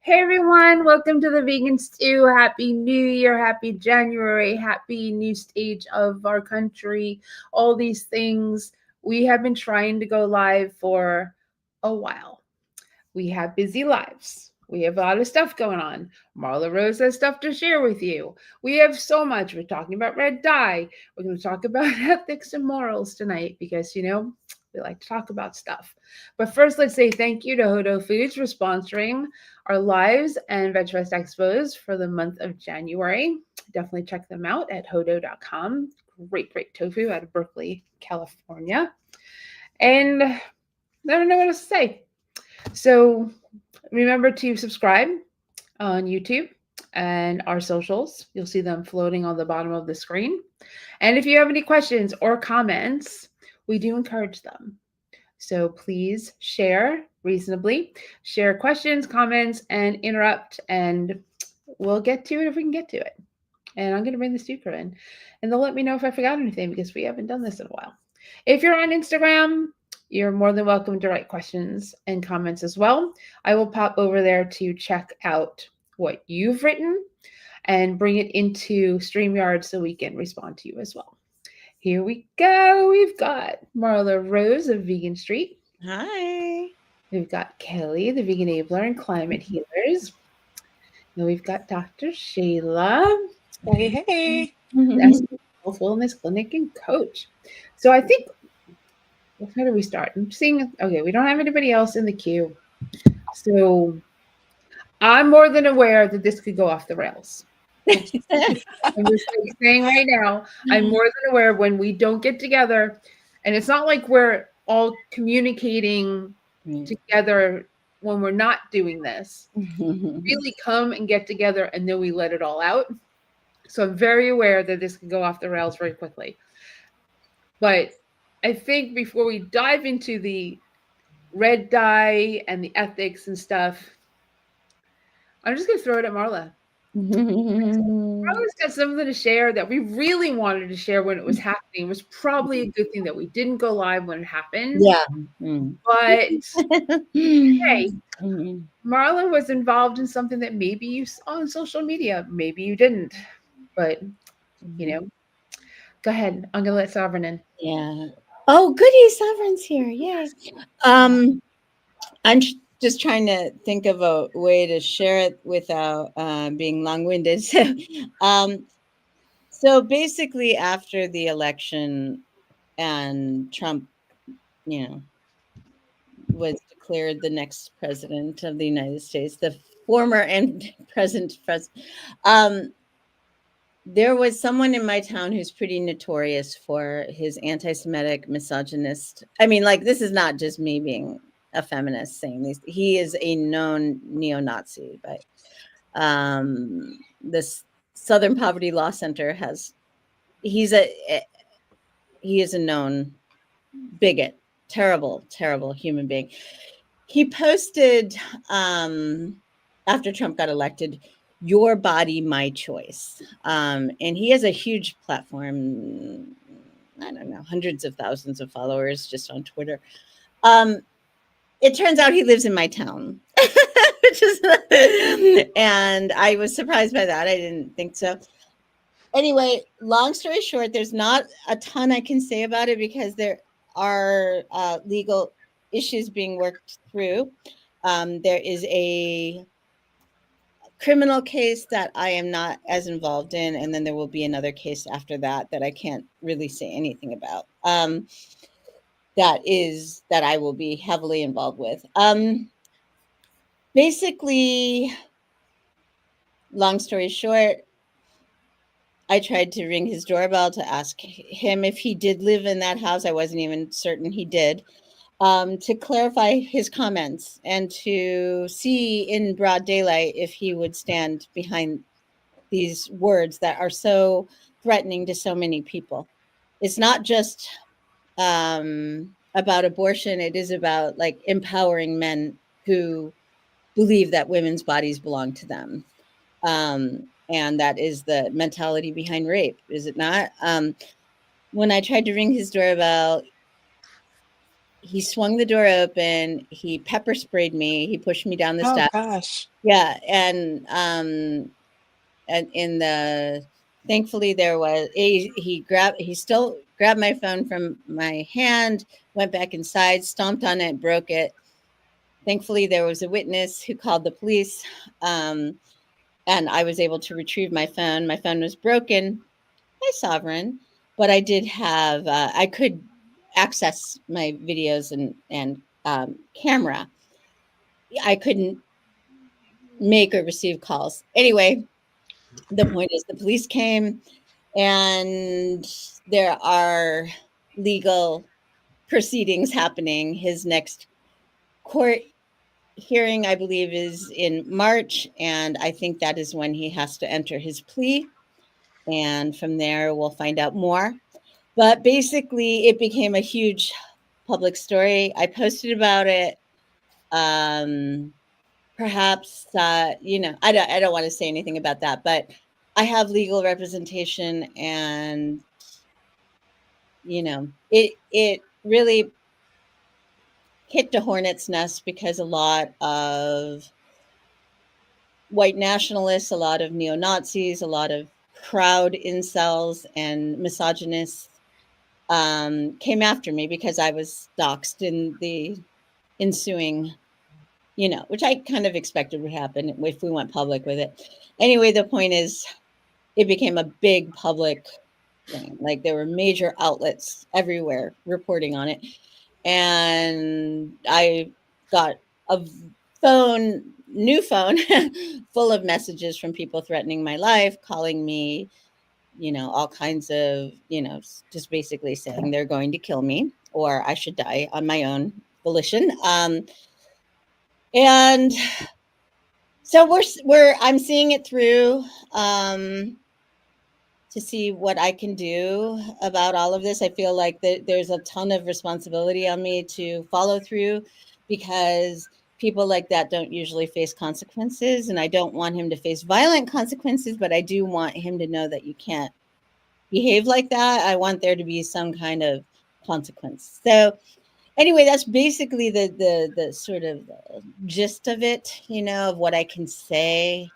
Hey everyone, welcome to the Vegan Stew. Happy New Year, happy January, happy new stage of our country, all these things. We have been trying to go live for a while. We have busy lives. We have a lot of stuff going on. Marla Rose has stuff to share with you. We have so much. We're talking about red dye. We're going to talk about ethics and morals tonight because, we like to talk about stuff. But first, let's say thank you to Hodo Foods for sponsoring our lives and Veg Fest Expos for the month of January. Definitely check them out at hodo.com. Great tofu out of Berkeley, California. And I don't know what else to say. So remember to subscribe on YouTube and our socials. You'll see them floating on the bottom of the screen. And if you have any questions or comments, we do encourage them. So please share reasonably, share questions, comments, and interrupt, and we'll get to it if we can get to it. And I'm going to bring the speaker in, and they'll let me know if I forgot anything because we haven't done this in a while. If you're on Instagram, you're more than welcome to write questions and comments as well. I will pop over there to check out what you've written and bring it into StreamYard so we can respond to you as well. Here we go. We've got Marla Rose of Vegan Street. Hi. We've got Kelly, the Vegan Enabler and Climate Healers. And we've got Dr. Shayla. Hey. Health Wellness Clinic and Coach. So I think, how do we start? I'm seeing, okay, we don't have anybody else in the queue. So I'm more than aware that this could go off the rails. I'm just saying right now, I'm more than aware when we don't get together, and it's not like we're all communicating together when we're not doing this. Really come and get together, and then we let it all out. So I'm very aware that this can go off the rails very quickly. But I think before we dive into the red dye and the ethics and stuff, I'm just going to throw it at Marla. Marla's got something to share that we really wanted to share when it was happening. It was probably a good thing that we didn't go live when it happened. Yeah. But hey, Marla was involved in something that maybe you saw on social media, maybe you didn't. But, go ahead. I'm going to let Sovereign in. Yeah. Oh, goody, Sovereign's here. Yay. I'm just trying to think of a way to share it without being long-winded. So basically, after the election and Trump, was declared the next president of the United States, the former and present president, there was someone in my town who's pretty notorious for his anti-Semitic, misogynist. I mean, like, this is not just me being a feminist saying these. He is a known neo-Nazi. But this Southern Poverty Law Center he is a known bigot, terrible human being. He posted after Trump got elected, "Your body, my choice." And he has a huge platform. I don't know, hundreds of thousands of followers just on Twitter. It turns out he lives in my town, and I was surprised by that. I didn't think so. Anyway, long story short, there's not a ton I can say about it because there are legal issues being worked through. There is a criminal case that I am not as involved in, and then there will be another case after that I can't really say anything about. That I will be heavily involved with. Basically, long story short, I tried to ring his doorbell to ask him if he did live in that house. I wasn't even certain he did. To clarify his comments and to see in broad daylight if he would stand behind these words that are so threatening to so many people. It's not just about abortion. It is about, like, empowering men who believe that women's bodies belong to them. And that is the mentality behind rape, is it not? When I tried to ring his doorbell, he swung the door open, he pepper sprayed me, he pushed me down the Oh steps. gosh. Yeah, and in the thankfully there was he still grabbed my phone from my hand, went back inside, stomped on it, broke it. Thankfully there was a witness who called the police, and I was able to retrieve my phone. My phone was broken. Hi, Sovereign. But I did have I could access my videos and camera. I couldn't make or receive calls. Anyway, the point is the police came, and there are legal proceedings happening. His next court hearing, I believe, is in March, and I think that is when he has to enter his plea. And from there, we'll find out more. But basically, it became a huge public story. I posted about it. Perhaps, I don't want to say anything about that, but I have legal representation, and it really hit the hornet's nest because a lot of white nationalists, a lot of neo-Nazis, a lot of proud incels and misogynists came after me because I was doxxed in the ensuing, which I kind of expected would happen if we went public with it. Anyway, the point is, it became a big public thing. Like, there were major outlets everywhere reporting on it. And I got a new phone full of messages from people threatening my life, calling me, all kinds of, just basically saying they're going to kill me or I should die on my own volition. And so I'm seeing it through, to see what I can do about all of this. I feel like there's a ton of responsibility on me to follow through, because people like that don't usually face consequences, and I don't want him to face violent consequences, but I do want him to know that you can't behave like that. I want there to be some kind of consequence. So anyway, that's basically the sort of the gist of it, of what I can say.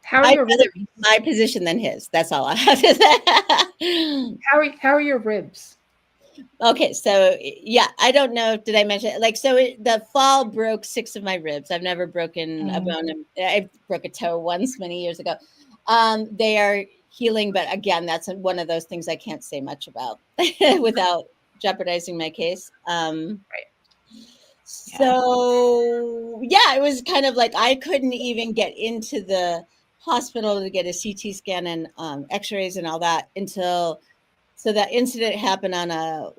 How are I'd your rather be in ribs? my position than his. That's all I have to say. How are your ribs? Okay, so yeah, I don't know. Did I mention, like, so the fall broke 6 of my ribs. I've never broken a bone. I broke a toe once many years ago. They are healing, but again, that's one of those things I can't say much about without jeopardizing my case. So yeah, it was kind of like I couldn't even get into the hospital to get a CT scan and X-rays and all that until, so that incident happened on a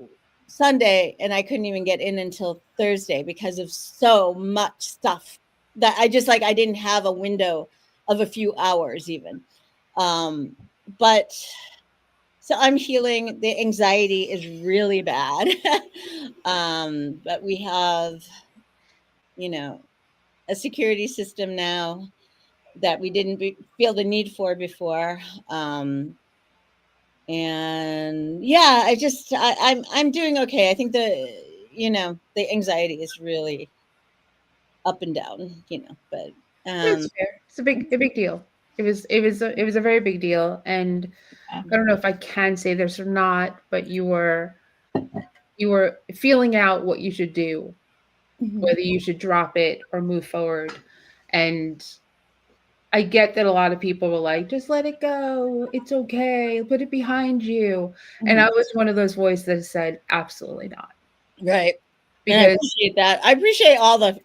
Sunday, and I couldn't even get in until Thursday because of so much stuff that I didn't have a window of a few hours even. But so I'm healing. The anxiety is really bad. But we have, a security system now that we didn't feel the need for before. And yeah, I'm doing okay. I think the anxiety is really up and down, but That's fair. It's a big deal. It was a very big deal, and I don't know if I can say this or not, but you were feeling out what you should do, Mhm. whether you should drop it or move forward. And I get that a lot of people were like, just let it go. It's okay. Put it behind you. And I Mhm. was one of those voices that said, absolutely not. Right. And I Because appreciate that. I appreciate all the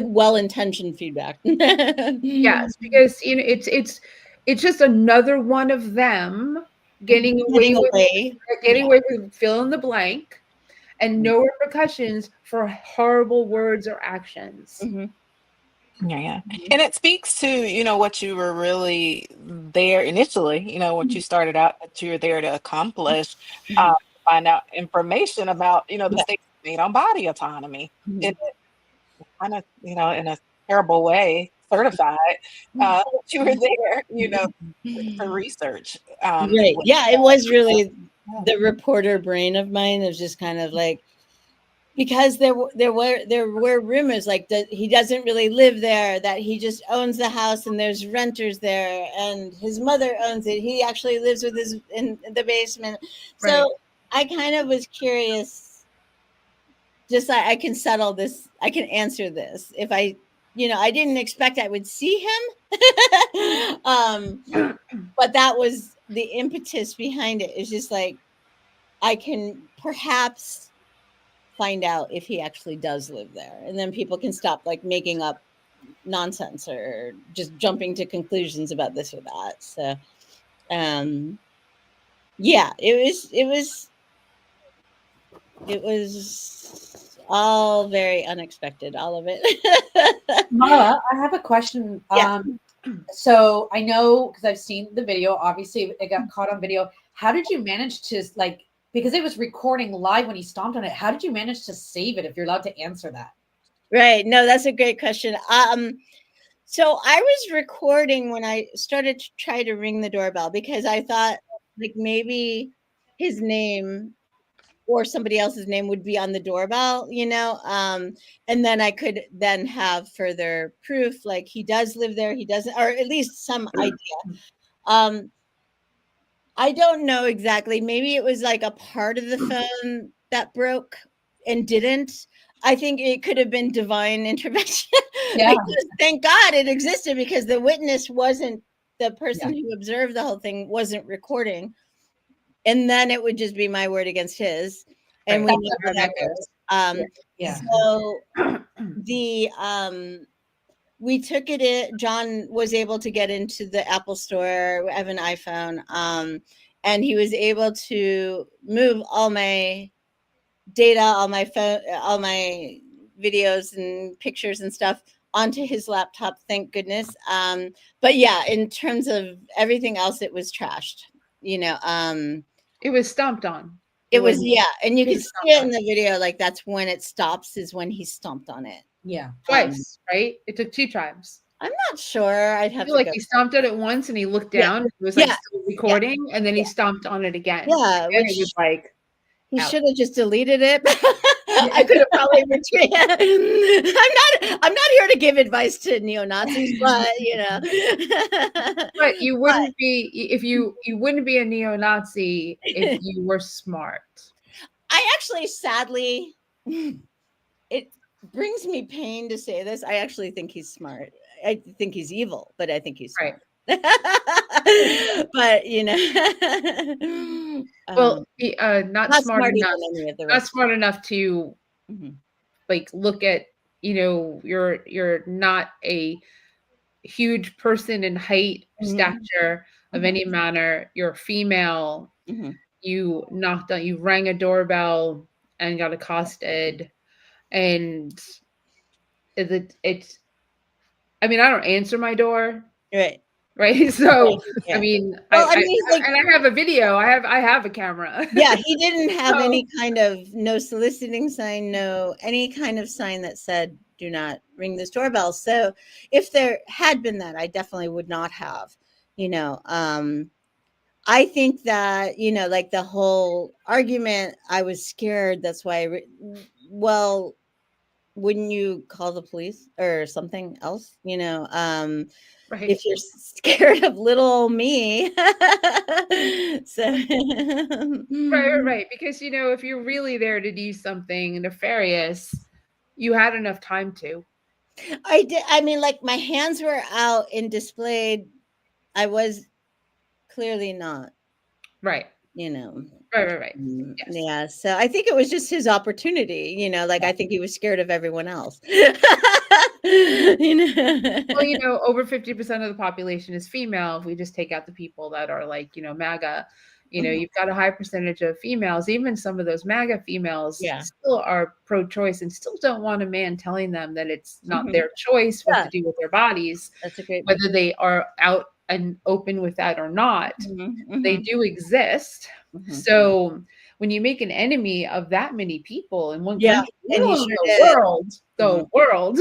well-intentioned feedback. yes, because it's just another one of them getting Getting away with away. getting Yeah. away with fill in the blank and no repercussions for horrible words or actions. Mhm. Yeah, yeah. Mhm. And it speaks to, what you were really there initially, what you started out that you were there to accomplish, Mhm. find out information about, the Yeah. state's made on body autonomy. Mhm. And it kind of, in a terrible way, certified that you were there, to research. Right. Yeah, it was really. the reporter brain of mine is just kind of like, because there were rumors like that he doesn't really live there, that he just owns the house and there's renters there, and his mother owns it. He actually lives with his in the basement. So Right. I kind of was curious. Just I can settle this. I can answer this if I didn't expect I would see him. But that was the impetus behind it. It's just like I can perhaps find out if he actually does live there, and then people can stop like making up nonsense or just jumping to conclusions about this or that. So yeah, it was all very unexpected, all of it. Marla, I have a question. Yeah. So I know because I've seen the video. Obviously, it got caught on video. How did you manage to like? Because it was recording live when he stomped on it. How did you manage to save it? If you're allowed to answer that. Right. No, that's a great question. So I was recording when I started to try to ring the doorbell, because I thought like maybe his name or somebody else's name would be on the doorbell, and then I could then have further proof, like he does live there, he doesn't, or at least some idea. I don't know exactly. Maybe it was like a part of the phone that broke and didn't. I think it could have been divine intervention. Yeah. Because thank God it existed, because the witness wasn't, the person who observed the whole thing wasn't recording. And then it would just be my word against his. And we know how that goes. Yeah. So we took it in. John was able to get into the Apple store. I have an iPhone. And he was able to move all my data, all my phone, all my videos and pictures and stuff onto his laptop. Thank goodness. But yeah, in terms of everything else, it was trashed. It was stomped on. It was, yeah, and you can see it in the video. Like that's when it stops, is when he stomped on it. Yeah. Twice, right? It took 2 times. I'm not sure. I'd I have feel to like go. he stomped on it once and he looked down. It was like still recording, and then he stomped on it again. Yeah, and it was like he out. should have just deleted it. I could have probably retweeted. I'm not here to give advice to neo-Nazis, but But you wouldn't be if you wouldn't be a neo-Nazi if you were smart. I actually, sadly, it brings me pain to say this. I actually think he's smart. I think he's evil, but I think he's smart. Right. But well, not smart enough. Not smart enough to like look at, you're not a huge person in height, stature of any manner. You're female. You knocked on, you rang a doorbell and got accosted, and it's. I mean, I don't answer my door. Right. So, yeah. I mean, I have a video. I have a camera. Yeah, he didn't have any kind of no soliciting sign, no any kind of sign that said "do not ring this doorbell." So, if there had been that, I definitely would not have. I think that like the whole argument. I was scared. That's why. Well, wouldn't you call the police or something else? Right. If you're scared of little me. So right. Because if you're really there to do something nefarious, you had enough time to. I did. I mean, like my hands were out and displayed. I was clearly not. Right. Right. Yes. Yeah. So I think it was just his opportunity, like I think he was scared of everyone else. Well, over 50% of the population is female. If we just take out the people that are like, MAGA, you've got a high percentage of females. Even some of those MAGA females still are pro-choice and still don't want a man telling them that it's not their choice what to do with their bodies. That's a great whether point. They are out and open with that or not. They do exist. So when you make an enemy of that many people in one country, the world,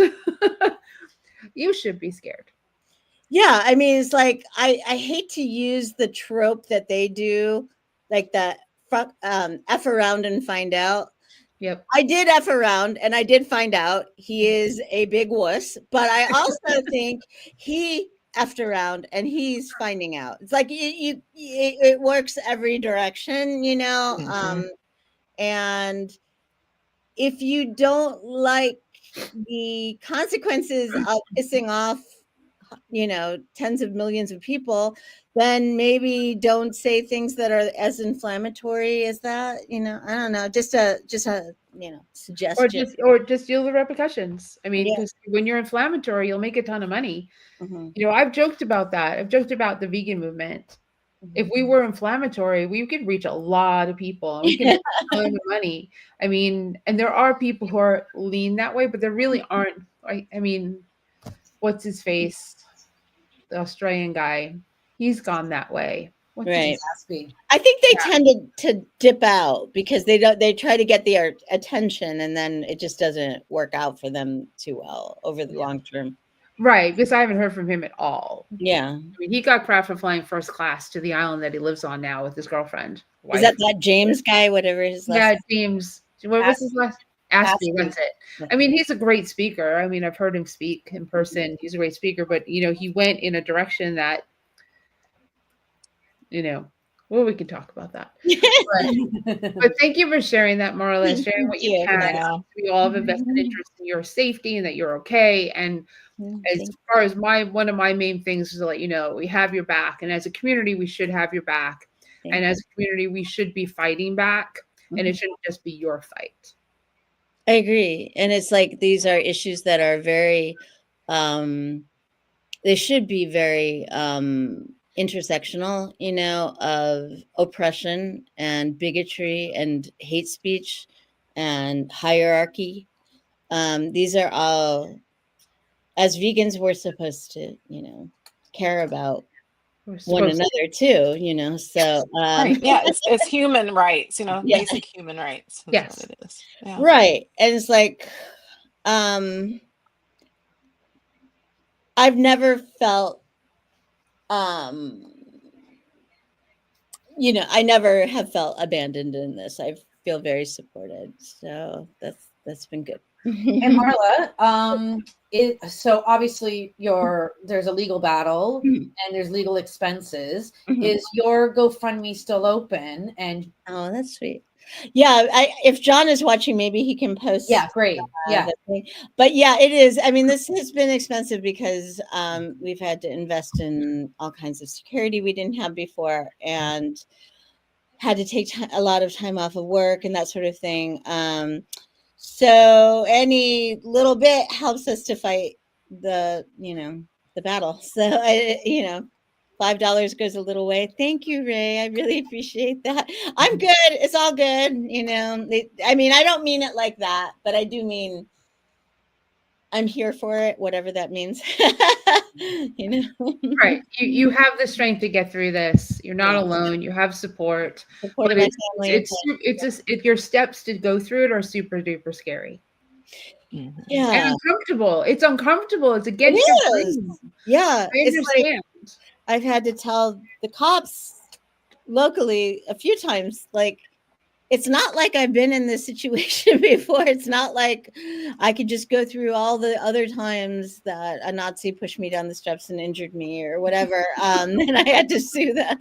you should be scared. Yeah, I mean, it's like I hate to use the trope that they do, like that F around and find out. Yep. I did F around and I did find out he is a big wuss, but I also think he effed around and he's finding out. It's like it works every direction, you know. And if you don't like the consequences of pissing off, you know, tens of millions of people, then maybe don't say things that are as inflammatory as that. You know, I don't know. Just a you know, suggestion. Or just deal with the repercussions. I mean, Yeah. because when you're inflammatory, you'll make a ton of money. Mhm. You know, I've joked about that. I've joked about the vegan movement. If we were inflammatory, we could reach a lot of people and we could make a ton of money. I mean, and there are people who are lean that way, but there really aren't. I mean, what's his face? The Australian guy. He's gone that way. What's his Right. Gatsby. I think they Yeah. tend to dip out because they try to get their attention and then it just doesn't work out for them too well over the long term. Right, because I haven't heard from him at all. Yeah. I mean, he got crap for flying first class to the island that he lives on now with his girlfriend. Is that James guy, whatever his last Yeah, James. What was his last? Aspie, Aspie. that's it. Yeah. I mean, he's a great speaker. I mean, I've heard him speak in person. He's a great speaker, but you know, he went in a direction that, you know, well, we can talk about that. But thank you for sharing that, Marla, sharing what you Yeah. can. Yeah. We all have a vested interest in your safety and that you're okay. And as Thank far as one of my main things is to let you know we have your back, and as a community we should have your back, and as a community we should be fighting back, and it shouldn't just be your fight. I agree. And it's like these are issues that are very they should be very intersectional, you know, of oppression and bigotry and hate speech and hierarchy. These are all, as vegans, we're supposed to, you know, care about We're one supposed to. another too, you know. So Right. Yeah. It's human rights, you know, Yeah. basic human rights. That's Yes. what it is. Yeah. right. And it's like I've never felt you know, I never have felt abandoned in this. I feel very supported. So that's been good. And Marla, so obviously there's a legal battle and there's legal expenses. Is your GoFundMe still open? And oh, that's sweet. Yeah, if John is watching, maybe he can post. yeah, great. Yeah. But yeah, it is. I mean, this has been expensive because we've had to invest in all kinds of security we didn't have before, and had to take a lot of time off of work and that sort of thing. So any little bit helps us to fight the battle. So I $5 goes a little way. Thank you, Ray. I really appreciate that. I'm good. It's all good. You know, I mean, I don't mean it like that, but I do mean I'm here for it, whatever that means. You know, Right. You have the strength to get through this. You're not alone. You have support. Support But my family. it's just your steps to go through it are super duper scary. And Yeah, uncomfortable. It's uncomfortable. It's against it your is. dreams. Yeah, I understand. I've had to tell the cops locally a few times, like, it's not like I've been in this situation before. It's not like I could just go through all the other times that a Nazi pushed me down the steps and injured me or whatever. And I had to sue that.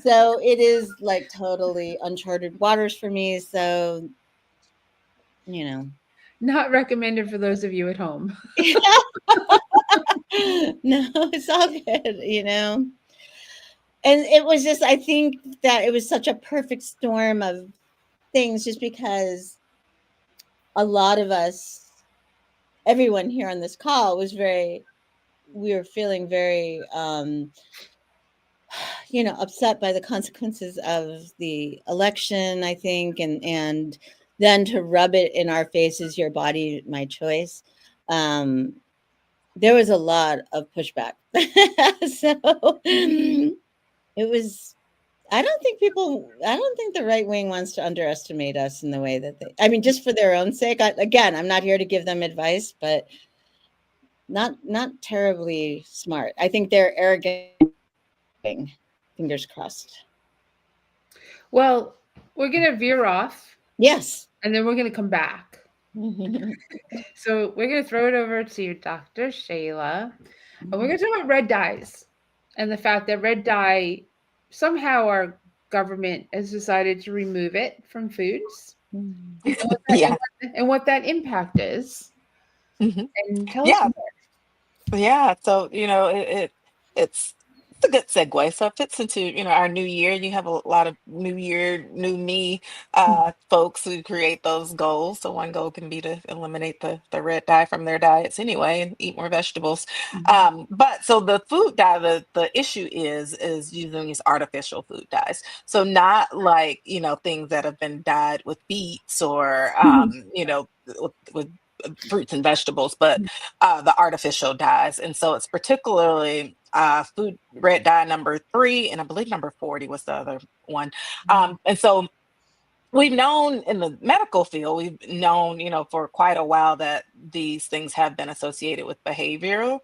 So it is like totally uncharted waters for me. So, you know. Not recommended for those of you at home. No, it's all good, you know. And it was just, I think that it was such a perfect storm of things just because a lot of us, everyone here on this call we were feeling very, upset by the consequences of the election, I think, and then to rub it in our faces, your body, my choice. There was a lot of pushback. So it was, I don't think the right wing wants to underestimate us in the way that just for their own sake. I'm not here to give them advice, but not terribly smart. I think they're arrogant. Fingers crossed. Well, we're gonna veer off, Yes. and then we're gonna come back. So we're gonna throw it over to Dr. Shayla, and we're gonna talk about red dyes and the fact that red dye somehow our government has decided to remove it from foods, and what that, Yeah. and what that impact is. Hmm. And tell us Yeah. more. Yeah, so it's it's a good segue. So it fits into our new year. You have a lot of new year, new me folks who create those goals. So one goal can be to eliminate the red dye from their diets anyway and eat more vegetables. But so the food dye, the issue is using these artificial food dyes. So not like things that have been dyed with beets or with fruits and vegetables, but the artificial dyes. And so it's particularly food red dye number 3, and I believe number 40 was the other one. And so we've known in the medical field, we've known, for quite a while that these things have been associated with behavioral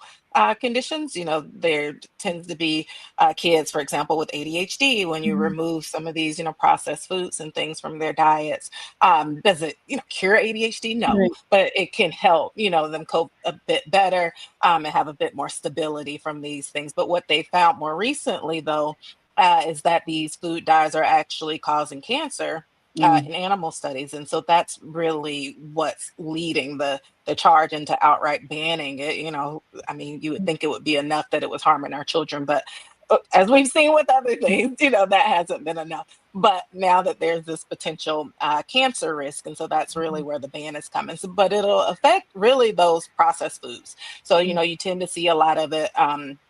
conditions. There tends to be kids, for example, with ADHD, when you remove some of these, processed foods and things from their diets. Does it, cure ADHD? No, Right. but it can help, them cope a bit better and have a bit more stability from these things. But what they found more recently, though, is that these food dyes are actually causing cancer Mm. in animal studies, and so that's really what's leading the charge into outright banning it. I mean, you would think it would be enough that it was harming our children, but as we've seen with other things, that hasn't been enough. But now that there's this potential cancer risk, and so that's really where the ban is coming. So, but it'll affect really those processed foods. So you tend to see a lot of it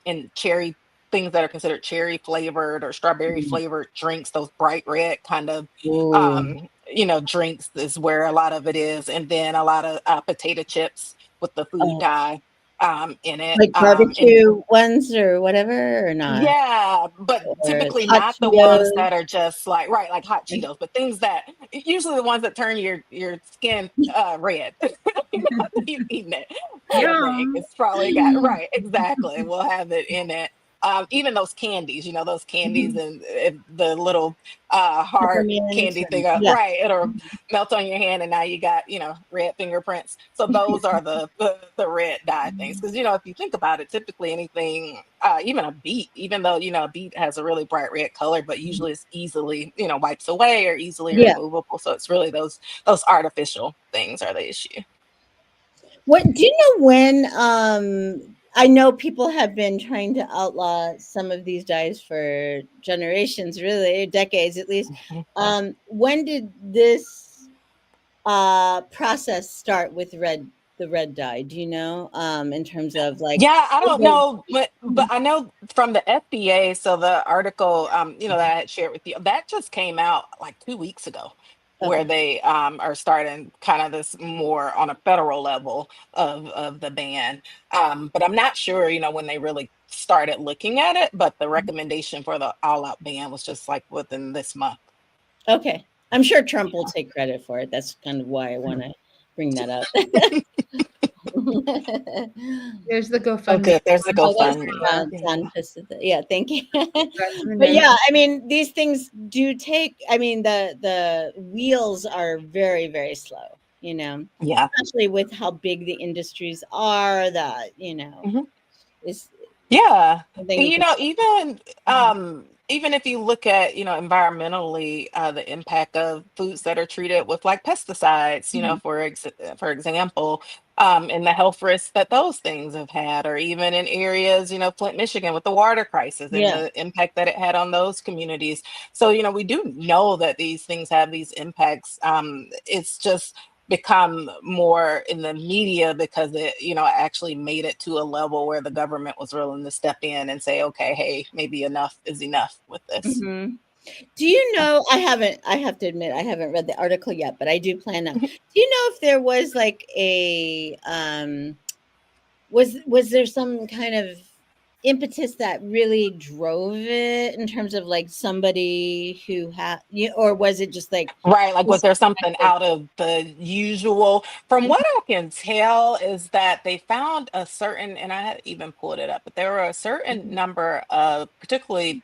in cherry things that are considered cherry flavored or strawberry Mm. flavored drinks, those bright red kind of Ooh. drinks is where a lot of it is. And then a lot of potato chips with the food Oh, dye in it. like And barbecue ones or whatever, or not? yeah, but Or typically hot not the ones Cheetos? that are just like right, like hot Cheetos, but things that usually the ones that turn your skin red. After you've eaten it, kind of thing. Yum. It's probably got right, exactly. We'll have it in it. Even those candies, those candies and the little hard Peppermint candy and thing, yeah. right? It'll melt on your hand, and now you got red fingerprints. So those are the red dye things. Because if you think about it, typically anything, even a beet, even though a beet has a really bright red color, but usually it's easily wipes away or easily Yeah. removable. So it's really those artificial things are the issue. What do you know when I know people have been trying to outlaw some of these dyes for generations, really, decades at least. Mhm. When did this process start with the red dye? Do you know? In terms of like Yeah, I don't the- know, but I know from the FDA. So the article, that I had shared with you, that just came out like 2 weeks ago, where okay. they are starting kind of this more on a federal level of the ban. But I'm not sure, when they really started looking at it. But the recommendation for the all-out ban was just like within this month. Okay. I'm sure Trump will take credit for it. That's kind of why I want to bring that up. There's the Oh, GoFundMe. good. There's the Oh, that's GoFundMe. John Pissed. Yeah, thank you. That's her But name. yeah, I mean, these things do take. I mean, the wheels are very very slow. Yeah. Especially with how big the industries are. That Mhm. is Yeah. something And you can. even if you look at, environmentally, the impact of foods that are treated with like pesticides, Mhm. for example, and the health risks that those things have had, or even in areas, Flint, Michigan with the water crisis and Yeah. the impact that it had on those communities. So, we do know that these things have these impacts. It's just become more in the media because it actually made it to a level where the government was willing to step in and say, okay, hey, maybe enough is enough with this. Mhm. Do you know? I have to admit, I haven't read the article yet, but I do plan on. Do you know if there was like a was there some kind of impetus that really drove it in terms of like somebody who had or was it just like Right, like was this there something collective- out of the usual? From what I can tell is that they found a certain, and I had even pulled it up, but there were a certain number of particularly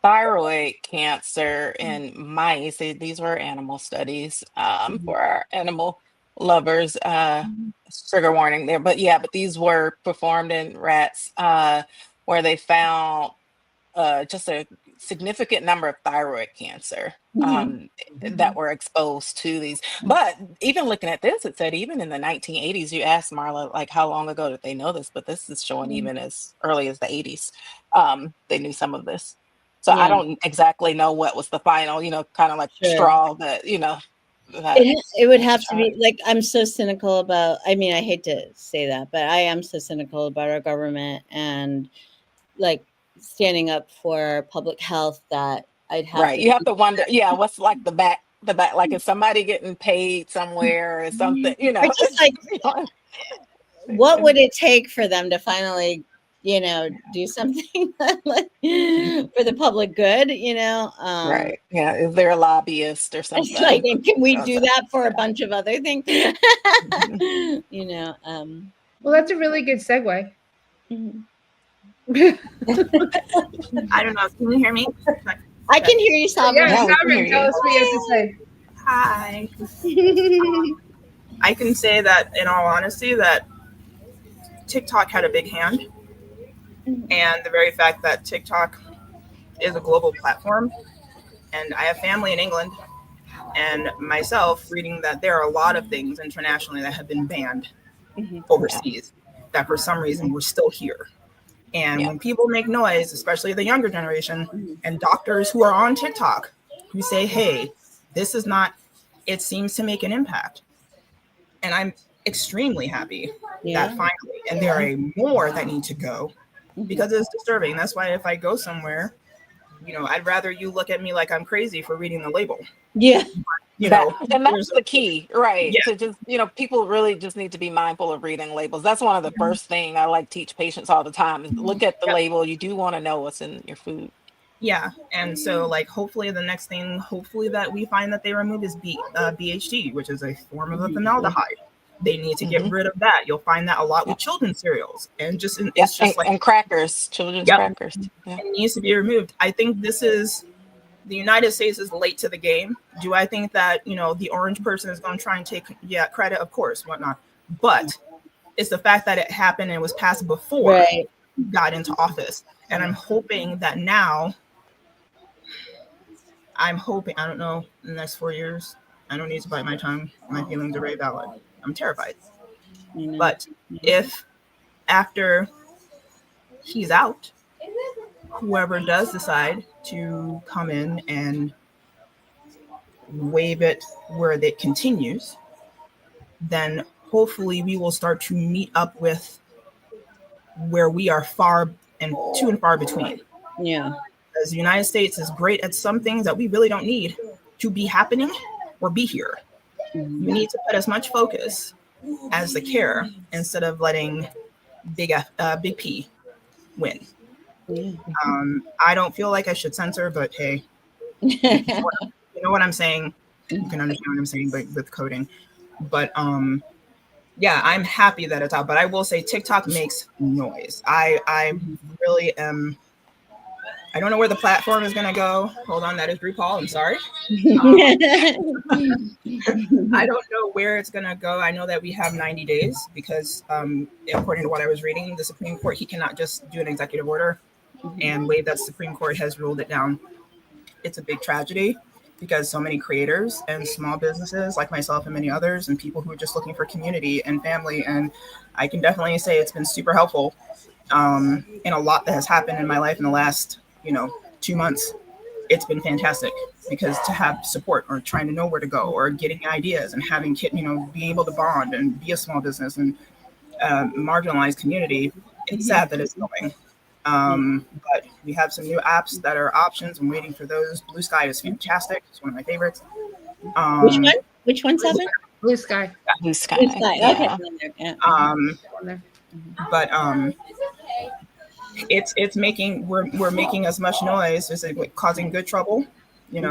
thyroid cancer in mice. These were animal studies for our animal lovers. Trigger warning there, but yeah, but these were performed in rats where they found just a significant number of thyroid cancer that were exposed to these. But even looking at this, it said even in the 1980s, you asked Marla, like, how long ago did they know this? But this is showing even as early as the 80s, they knew some of this. So I Yeah, don't exactly know what was the final, kind of like sure. straw that, that It would was have to tried. be like, I'm so cynical about, I mean, I hate to say that, but I am so cynical about our government and like standing up for public health that I'd have Right. to You have to wonder, yeah, what's like the back, like is somebody getting paid somewhere or something, or just like, what would it take for them to finally, do something like for the public good, Right. Yeah. Is there a lobbyist or it's like, something? and can we Oh, do that for a bunch of other things? mhm. Well, that's a really good segue. Mhm. I don't know. Can you hear me? I can hear you, Yeah, Sovereign. Yeah, we can hear Sovereign, tell you. us what you have to say. Hi. I can say that in all honesty that TikTok had a big hand, and the very fact that TikTok is a global platform, and I have family in England, and myself reading that there are a lot of things internationally that have been banned Mhm. overseas that for some reason we're still here. And Yeah. when people make noise, especially the younger generation, Mhm. and doctors who are on TikTok who say, hey, this is not, it seems to make an impact. And I'm extremely happy Yeah. that finally, and there are more that need to go because it's disturbing. That's why if I go somewhere, I'd rather you look at me like I'm crazy for reading the label. Yeah. And that's There's the key, right? yeah, To just, people really just need to be mindful of reading labels. That's one of the first thing I like teach patients all the time is look at the yep, label. You do want to know what's in your food. yeah. And so like hopefully the next thing, hopefully that we find that they remove is BHT, which is a form of a formaldehyde. They need to get Hmm. rid of that. You'll find that a lot Yeah. with children's cereals, and just Yeah. it's just like And crackers, children's yep, crackers. Yeah. it needs to be removed. I think this is the United States is late to the game. Do I think that the orange person is going to try and take credit? Of course, whatnot. But it's the fact that it happened and was passed before Right. he got into office, and I'm hoping that now. I'm hoping I don't know in the next 4 years. I don't need to bite my tongue. My feelings are very valid. I'm terrified. But if after he's out, whoever does decide to come in and wave it where it continues, then hopefully we will start to meet up with where we are far and far between. Yeah. Because the United States is great at some things that we really don't need to be happening or be here. You need to put as much focus as the care instead of letting Big P win. Yeah. I don't feel like I should censor, but hey, you know what I'm saying. You can understand what I'm saying, but with coding. But yeah, I'm happy that it's out. But I will say TikTok makes noise. I really am. I don't know where the platform is gonna go. Hold on, that is RuPaul. I'm sorry. I don't know where it's gonna go. I know that we have 90 days because, according to what I was reading, the Supreme Court he cannot just do an executive order and waive that Supreme Court has ruled it down. It's a big tragedy because so many creators and small businesses like myself and many others and people who are just looking for community and family, and I can definitely say it's been super helpful in a lot that has happened in my life in the last 2 months. It's been fantastic because to have support or trying to know where to go or getting ideas and having being able to bond and be a small business and marginalized community. It's sad that it's going. But we have some new apps that are options. I'm waiting for those. Blue Sky is fantastic. It's one of my favorites. Which one? Um, Which one's happening? Blue sky. Blue Blue sky. sky. Okay. Yeah. Yeah. um, On there. but it's making we're making as much noise as like causing good trouble. If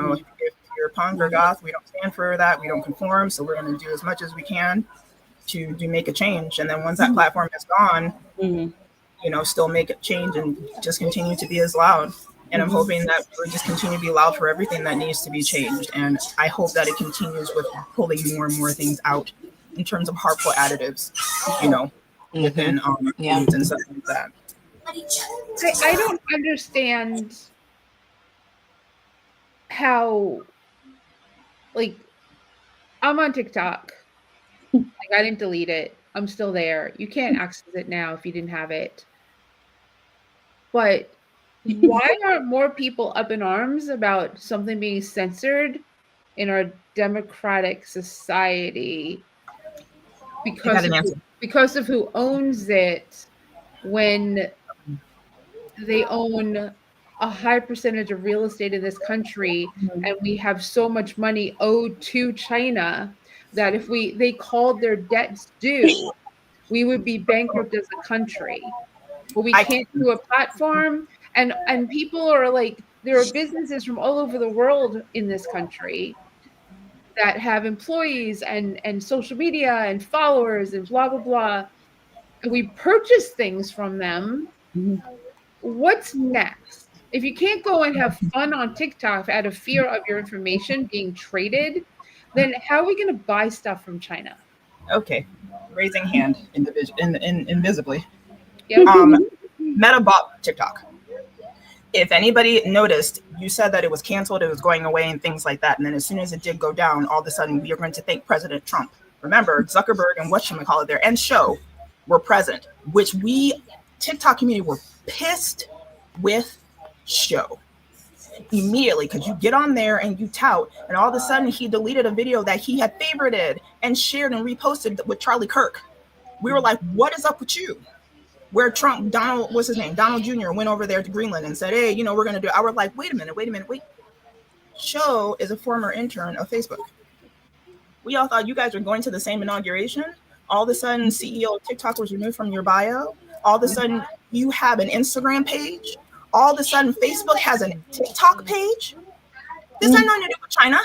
you're punk or goth, we don't stand for that. We don't conform. So we're going to do as much as we can to make a change. And then once that platform is gone, Mhm. still make it change and just continue to be as loud And I'm hoping that we just continue to be loud for everything that needs to be changed. And I hope that it continues with pulling more and more things out in terms of harmful additives, within Yeah. foods and stuff like that. I don't understand how, like, I'm on TikTok. Like, I didn't delete it. I'm still there. You can't access it now if you didn't have it. But why aren't more people up in arms about something being censored in our democratic society I got an answer. because of who owns it, when they own a high percentage of real estate in this country, and we have so much money owed to China that if they called their debts due, we would be bankrupt as a country. But we can't do a platform, and people are like, there are businesses from all over the world in this country that have employees and social media and followers and blah blah blah, and we purchase things from them. What's next? If you can't go and have fun on TikTok out of fear of your information being traded, then how are we going to buy stuff from China? Okay, raising hand invisibly. Yep. Meta bought TikTok. If anybody noticed, you said that it was canceled, it was going away, and things like that. And then as soon as it did go down, all of a sudden we are going to thank President Trump. Remember, Zuckerberg and whatchamacallit there and Show were present, which we TikTok community were pissed with Show immediately, because you get on there and you tout, and all of a sudden he deleted a video that he had favorited and shared and reposted with Charlie Kirk. We were like, what is up with you? Where Donald Jr. went over there to Greenland and said, hey, we're going to do it. I was like, wait a minute. Show is a former intern of Facebook. We all thought you guys were going to the same inauguration. All of a sudden, CEO of TikTok was removed from your bio. All of a sudden, you have an Instagram page. All of a sudden, Facebook has a TikTok page. This has nothing to do with China,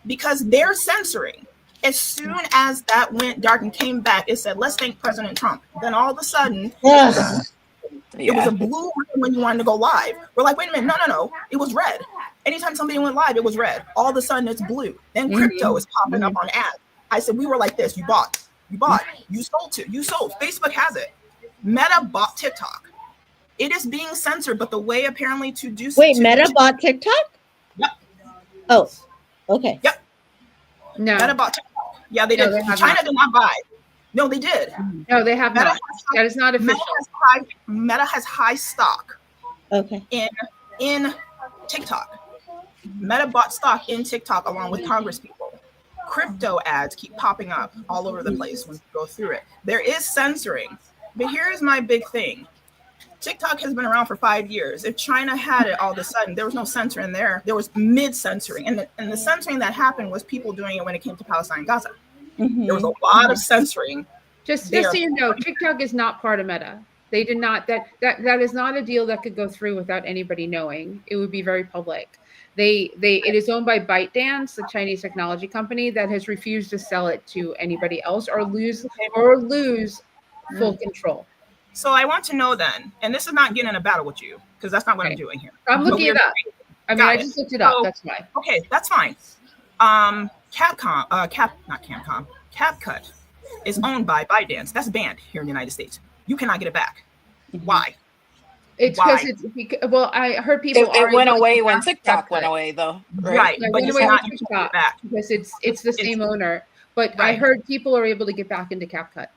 because they're censoring. As soon as that went dark and came back, it said, let's thank President Trump. Then all of a sudden, it was a blue when you wanted to go live. We're like, wait a minute, no. It was red. Anytime somebody went live, it was red. All of a sudden, it's blue. Then crypto is popping up on ads. I said, we were like this. You bought. You sold. Facebook has it. Meta bought TikTok. It is being censored, but the way apparently to do... Wait, Meta bought TikTok? Yep. Oh, okay. Yep. No. Meta bought TikTok. Yeah, they did. China did not buy. No, they did. No, they have not. That is not official. Meta has high stock. Okay. In TikTok. Meta bought stock in TikTok along with Congress people. Crypto ads keep popping up all over the place when you go through it. There is censoring. But here's my big thing. TikTok has been around for 5 years. If China had it all of a sudden, there was no censoring there. There was mid-censoring. And the censoring that happened was people doing it when it came to Palestine and Gaza. There was a lot of censoring. Just so you know, TikTok is not part of Meta. They did not, that is not a deal that could go through without anybody knowing. It would be very public. It is owned by ByteDance, the Chinese technology company that has refused to sell it to anybody else or lose full control. So I want to know then, and this is not getting in a battle with you, because that's not what I'm doing here. I'm looking it up. I just looked it up. That's why. Okay, that's fine. CapCut is owned by ByteDance. That's banned here in the United States. You cannot get it back. Why? It's because well, I heard people. It went away when TikTok went away, though. Right, but it's not TikTok because it's the same owner. But I heard people are able to get back into CapCut.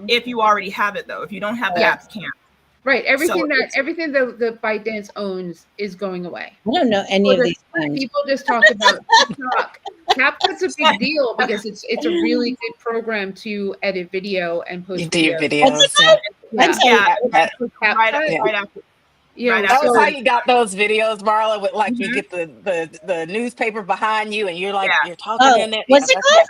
If you already have it, though. If you don't have the app, you can't. Right. Everything that ByteDance owns is going away. I don't know any of these things. People just talk about TikTok. CapCut's a big deal because it's a really good program to edit video and post videos. Right after. That was how you got those videos, Marla, with like you get the newspaper behind you and you're like you're talking in it. What's it called?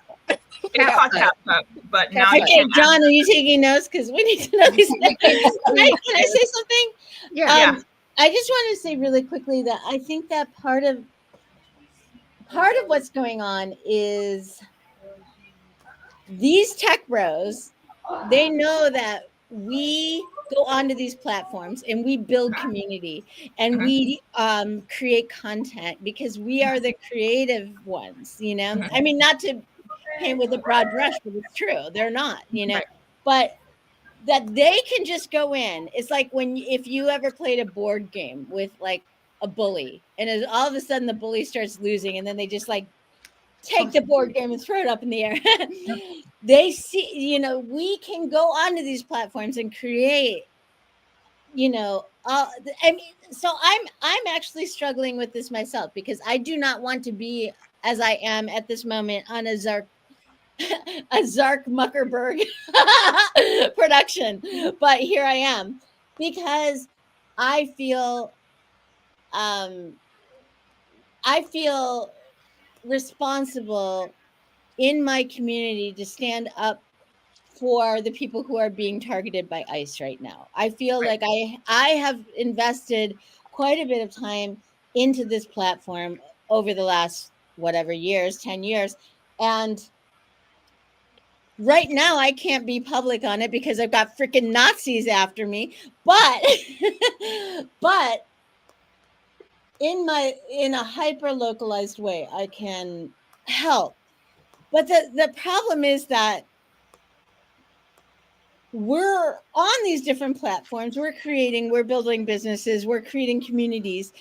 It's called CapCut, but now okay, John, are you taking notes? Because we need to know these things. Can I say something? Yeah. I just want to say really quickly that I think that part of what's going on is these tech bros, they know that we go onto these platforms and we build community and we create content because we are the creative ones, you know. I mean, not to paint with a broad brush, but it's true. They're not, you know, Right. but that they can just go in. It's like if you ever played a board game with like a bully and all of a sudden the bully starts losing and then they just like take the board game and throw it up in the air. They see, you know, we can go onto these platforms and create, you know, I mean, so I'm actually struggling with this myself because I do not want to be as I am at this moment on a Zark Muckerberg production, but here I am because I feel responsible in my community to stand up for the people who are being targeted by ICE right now. I feel Right. like I have invested quite a bit of time into this platform over the last whatever years, 10 years, and right now I can't be public on it because I've got freaking Nazis after me, but but in a hyper localized way I can help. But the problem is that we're on these different platforms, we're building businesses, we're creating communities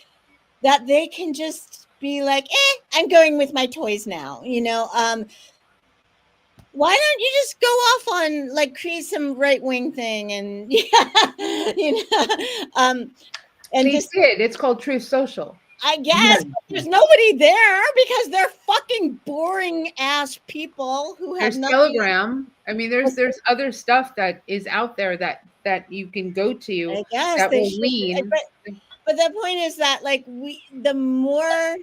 that they can just be like, I'm going with my toys now, you know. Why don't you just go off on like create some right-wing thing and you know, and They just did. It's called Truth Social. I guess there's nobody there because they're fucking boring ass people who have There's nothing. Telegram. I mean, there's other stuff that is out there that you can go to I guess that they will should, lean. but the point is that like the more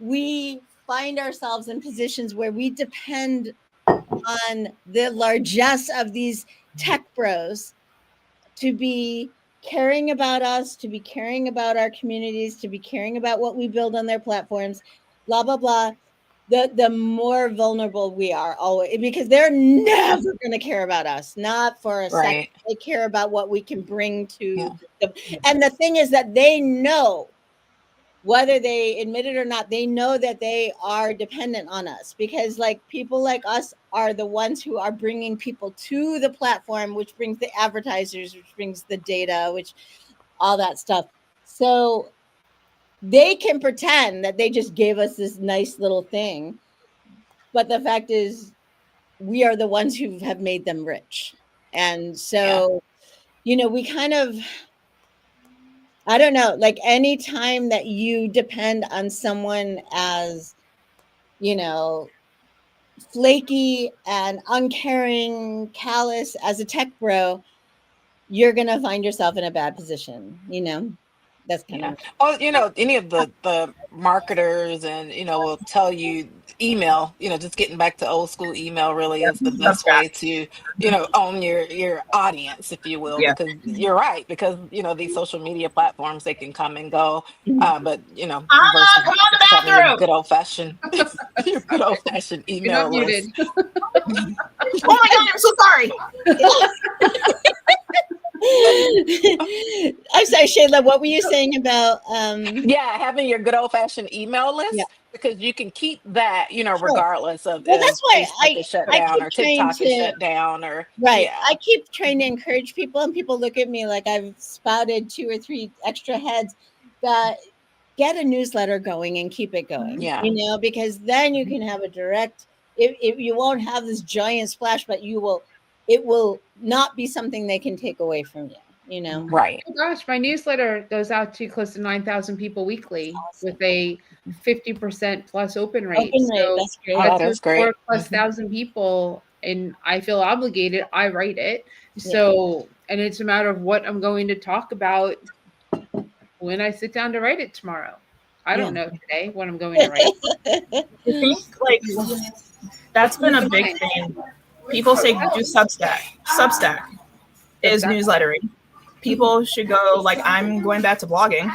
we find ourselves in positions where we depend on the largesse of these tech bros to be caring about us, to be caring about our communities, to be caring about what we build on their platforms, blah, blah, blah, the more vulnerable we are always, because they're never going to care about us, not for a second. Right. They care about what we can bring to Yeah. them. And the thing is that they know, whether they admit it or not, they know that they are dependent on us because like people like us are the ones who are bringing people to the platform, which brings the advertisers, which brings the data, which all that stuff. So they can pretend that they just gave us this nice little thing. But the fact is we are the ones who have made them rich. And so, you know, we kind of, I don't know, like any time that you depend on someone as, you know, flaky and uncaring, callous as a tech bro, you're going to find yourself in a bad position, you know? That's kind Yeah. of. Oh, you know, any of the marketers and, you know, will tell you email, you know, just getting back to old school email really is the best way to, you know, own your audience, if you will, Yeah. because you're right, because, you know, these social media platforms, they can come and go. But, you know, Ah, versus come on the just having your bathroom. good old fashioned your good old fashioned You're not email list. muted. Oh my God, I'm so sorry. I'm sorry, Shayla, what were you saying about Yeah, having your good old fashioned email list yeah, because you can keep that, you know, sure. regardless of Well, if that's why Facebook is shut I down keep or trying TikTok is to, shut down or right. yeah. I keep trying to encourage people, and people look at me like I've spouted 2 or 3 extra heads that get a newsletter going and keep it going, Yeah. you know, because then you can have a direct, if you won't have this giant splash, but it will not be something they can take away from you, you know. Right. Oh gosh, my newsletter goes out to close to 9,000 people weekly with a 50% plus open rate. Open rate, So that's great. Oh, that that's is great. 4+ Mhm. thousand people, and I feel obligated. I write it. Yeah. So, and it's a matter of what I'm going to talk about when I sit down to write it tomorrow. I don't know today what I'm going to write. I think like that's been a big thing. People say do Substack. Substack is newslettering. People should go like I'm going back to blogging.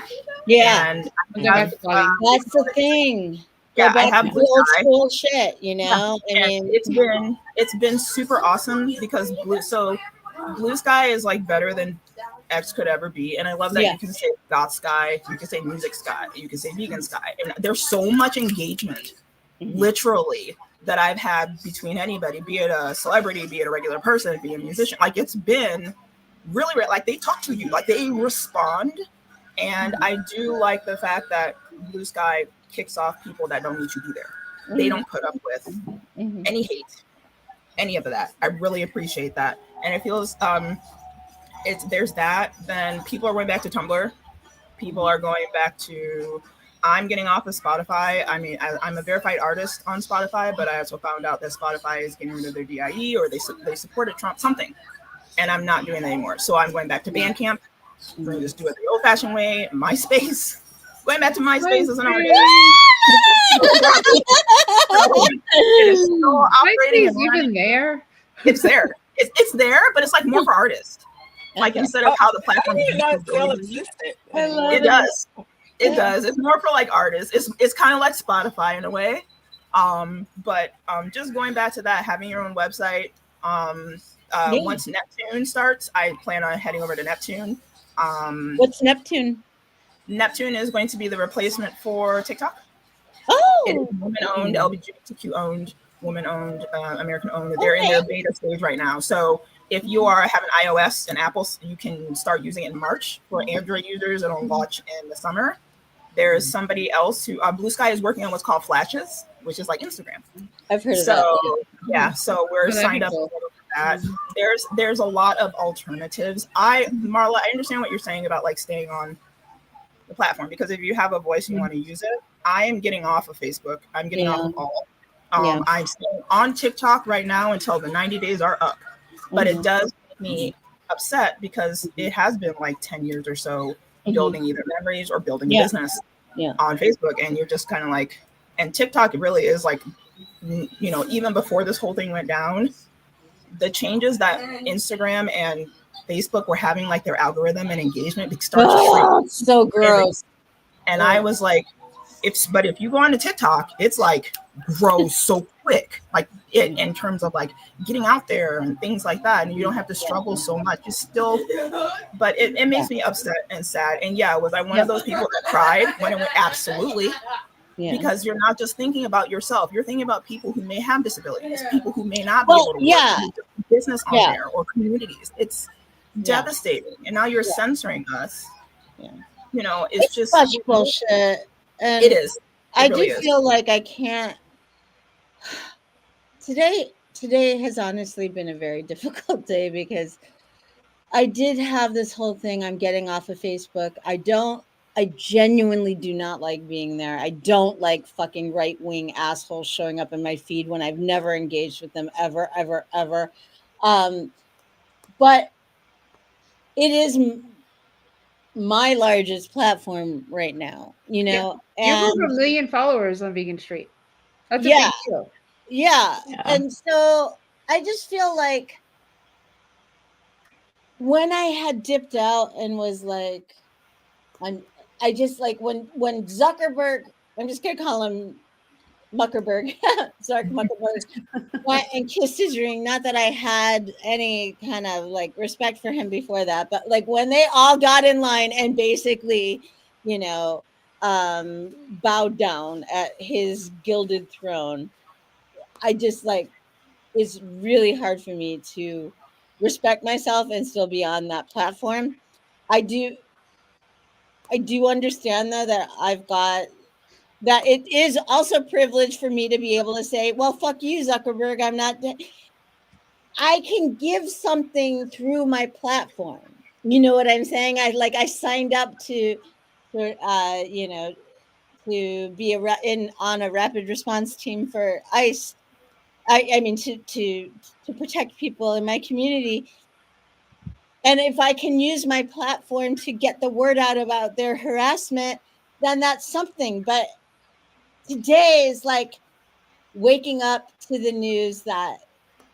Yeah. And I'm going back to blogging. That's the thing. Go yeah, I back have to Blue old Sky. school shit, you know. Yeah, I and mean, it's been super awesome because Blue Sky is like better than X could ever be. And I love that Yeah. you can say goth sky, you can say music sky, you can say vegan sky. And there's so much engagement, literally, that I've had between anybody, be it a celebrity, be it a regular person, be it a musician. Like, it's been really, like, they talk to you, like they respond. And I do like the fact that Blue Sky kicks off people that don't need to be there. They don't put up with any hate, any of that. I really appreciate that. And it feels there's that. Then people are going back to Tumblr. People are going back to, I'm getting off of Spotify. I mean, I'm a verified artist on Spotify, but I also found out that Spotify is getting rid of their DIE, or they supported Trump, something. And I'm not doing that anymore. So I'm going back to Bandcamp. I'm going to just do it the old-fashioned way. MySpace. Going back to MySpace as an artist. It is still operating. MySpace even there? It's there. It's there, but it's like more for artists. Like, instead of how the platform still existed. I love it does. It does. It's more for like artists. It's kind of like Spotify in a way. But just going back to that, having your own website. Once Neptune starts, I plan on heading over to Neptune. What's Neptune? Neptune is going to be the replacement for TikTok. Oh, it is woman-owned, LGBTQ-owned, woman-owned, American-owned. They're in their beta stage right now. So if you have an iOS and Apple, you can start using it in March. For Android users, it'll launch in the summer. There's somebody else who Blue Sky is working on what's called Flashes, which is like Instagram. I've heard of that. Yeah, so we're signed up for that. There's a lot of alternatives. Marla, I understand what you're saying about like staying on the platform, because if you have a voice and you want to use it, I am getting off of Facebook. I'm getting off of all. I'm staying on TikTok right now until the 90 days are up. But it does make me upset because it has been like 10 years or so building either memories or building a business on Facebook. And you're just kind of like, and TikTok really is like, even before this whole thing went down, the changes that Instagram and Facebook were having, like their algorithm and engagement, started to shrink. So gross. And I was like, if you go on to TikTok, it's like grows so quick, like in terms of like getting out there and things like that, and you don't have to struggle so much. It's still, but it makes me upset and sad. And was I one of those people that cried when it went? Absolutely. Because you're not just thinking about yourself, you're thinking about people who may have disabilities, people who may not be able to work, business on there, or communities. It's devastating. And now you're censoring us. It's just such bullshit. And it is. I do feel like I can't. Today has honestly been a very difficult day because I did have this whole thing. I'm getting off of Facebook. I genuinely do not like being there. I don't like fucking right-wing assholes showing up in my feed when I've never engaged with them ever, ever, ever. But it is my largest platform right now, you have over 1 million followers on Vegan Street. That's a big deal. Yeah. And so I just feel like when I had dipped out and was like, I just like when Zuckerberg, I'm just gonna call him Muckerberg, Zuckerberg, went and kissed his ring. Not that I had any kind of like respect for him before that, but like when they all got in line and basically, bowed down at his gilded throne, I just like, it's really hard for me to respect myself and still be on that platform. I do understand though that I've got that it is also privilege for me to be able to say, well, fuck you, Zuckerberg. I'm not. I can give something through my platform. You know what I'm saying? I signed up to be on a rapid response team for ICE. I mean to protect people in my community. And if I can use my platform to get the word out about their harassment, then that's something. But today is like waking up to the news that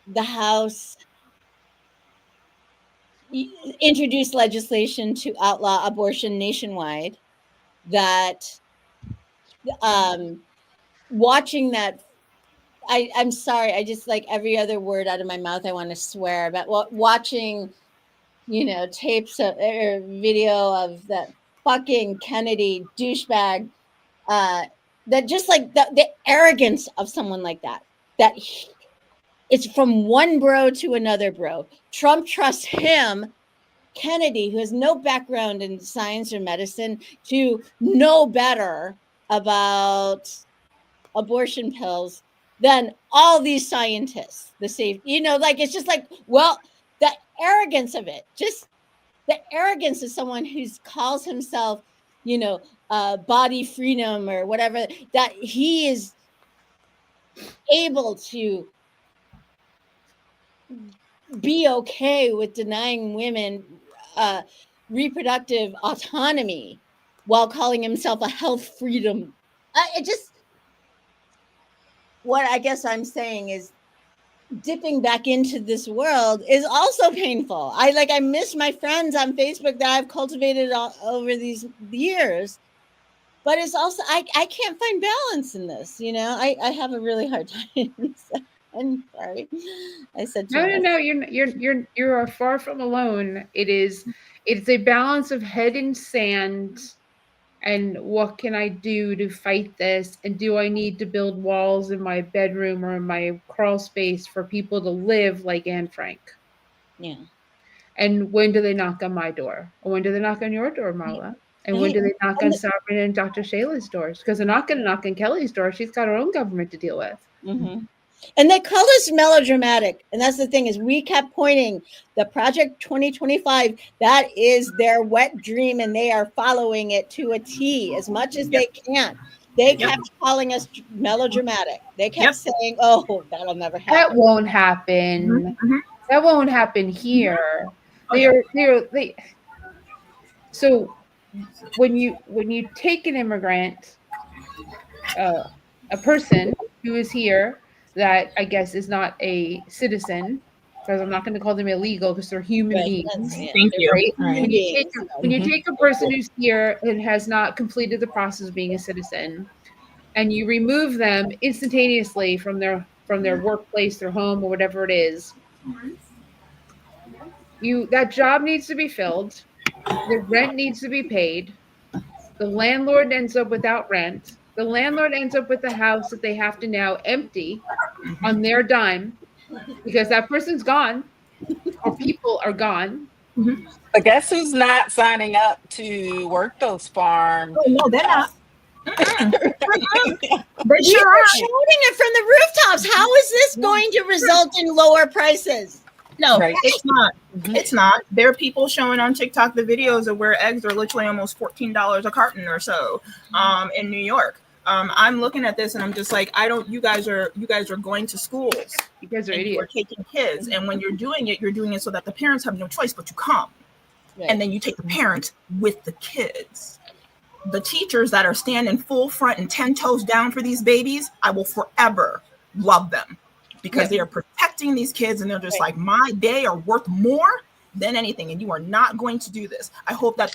the House introduced legislation to outlaw abortion nationwide. That watching that, I'm sorry, I just like every other word out of my mouth I want to swear, but watching tapes or video of that fucking Kennedy douchebag. That just like the arrogance of someone like that. It's from one bro to another bro. Trump trusts him, Kennedy, who has no background in science or medicine, to know better about abortion pills than all these scientists. It's just like, well, the arrogance of it, just the arrogance of someone who calls himself, body freedom or whatever, that he is able to be okay with denying women reproductive autonomy while calling himself a health freedom. What I guess I'm saying is dipping back into this world is also painful. I miss my friends on Facebook that I've cultivated over these years, but it's also I can't find balance in this. I have a really hard time. So, I'm sorry, I said too much. No. You are far from alone. It's a balance of head in sand and what can I do to fight this? And do I need to build walls in my bedroom or in my crawl space for people to live like Anne Frank? Yeah. And when do they knock on my door? Or when do they knock on your door, Marla? And when do they knock on Sovereign and Dr. Shayla's doors? Because they're not going to knock on Kelly's door. She's got her own government to deal with. Mm-hmm. And they call us melodramatic. And that's the thing is we kept pointing the Project 2025. That is their wet dream, and they are following it to a T as much as they can. They kept calling us melodramatic. They kept saying, "Oh, that'll never happen. That won't happen. Mm-hmm. That won't happen here." So when you take an immigrant, a person who is here that I guess is not a citizen, because I'm not going to call them illegal because they're human beings. Thank you. Right? When you take a person who's here and has not completed the process of being a citizen, and you remove them instantaneously from their workplace, their home, or whatever it is, that job needs to be filled. The rent needs to be paid. The landlord ends up without rent. The landlord ends up with a house that they have to now empty on their dime because that person's gone or people are gone. Mm-hmm. But guess who's not signing up to work those farms? Oh, no, they're not. They sure are shouting it from the rooftops. How is this going to result in lower prices? No, it's not. Mm-hmm. It's not. There are people showing on TikTok the videos of where eggs are literally almost $14 a carton or so in New York. I'm looking at this and I'm just like, you guys are going to schools. You guys are idiots. You're taking kids. And when you're doing it so that the parents have no choice but to come. Right. And then you take the parents with the kids. The teachers that are standing full front and 10 toes down for these babies, I will forever love them because they are protecting these kids and they're just like, they are worth more than anything. And you are not going to do this. I hope that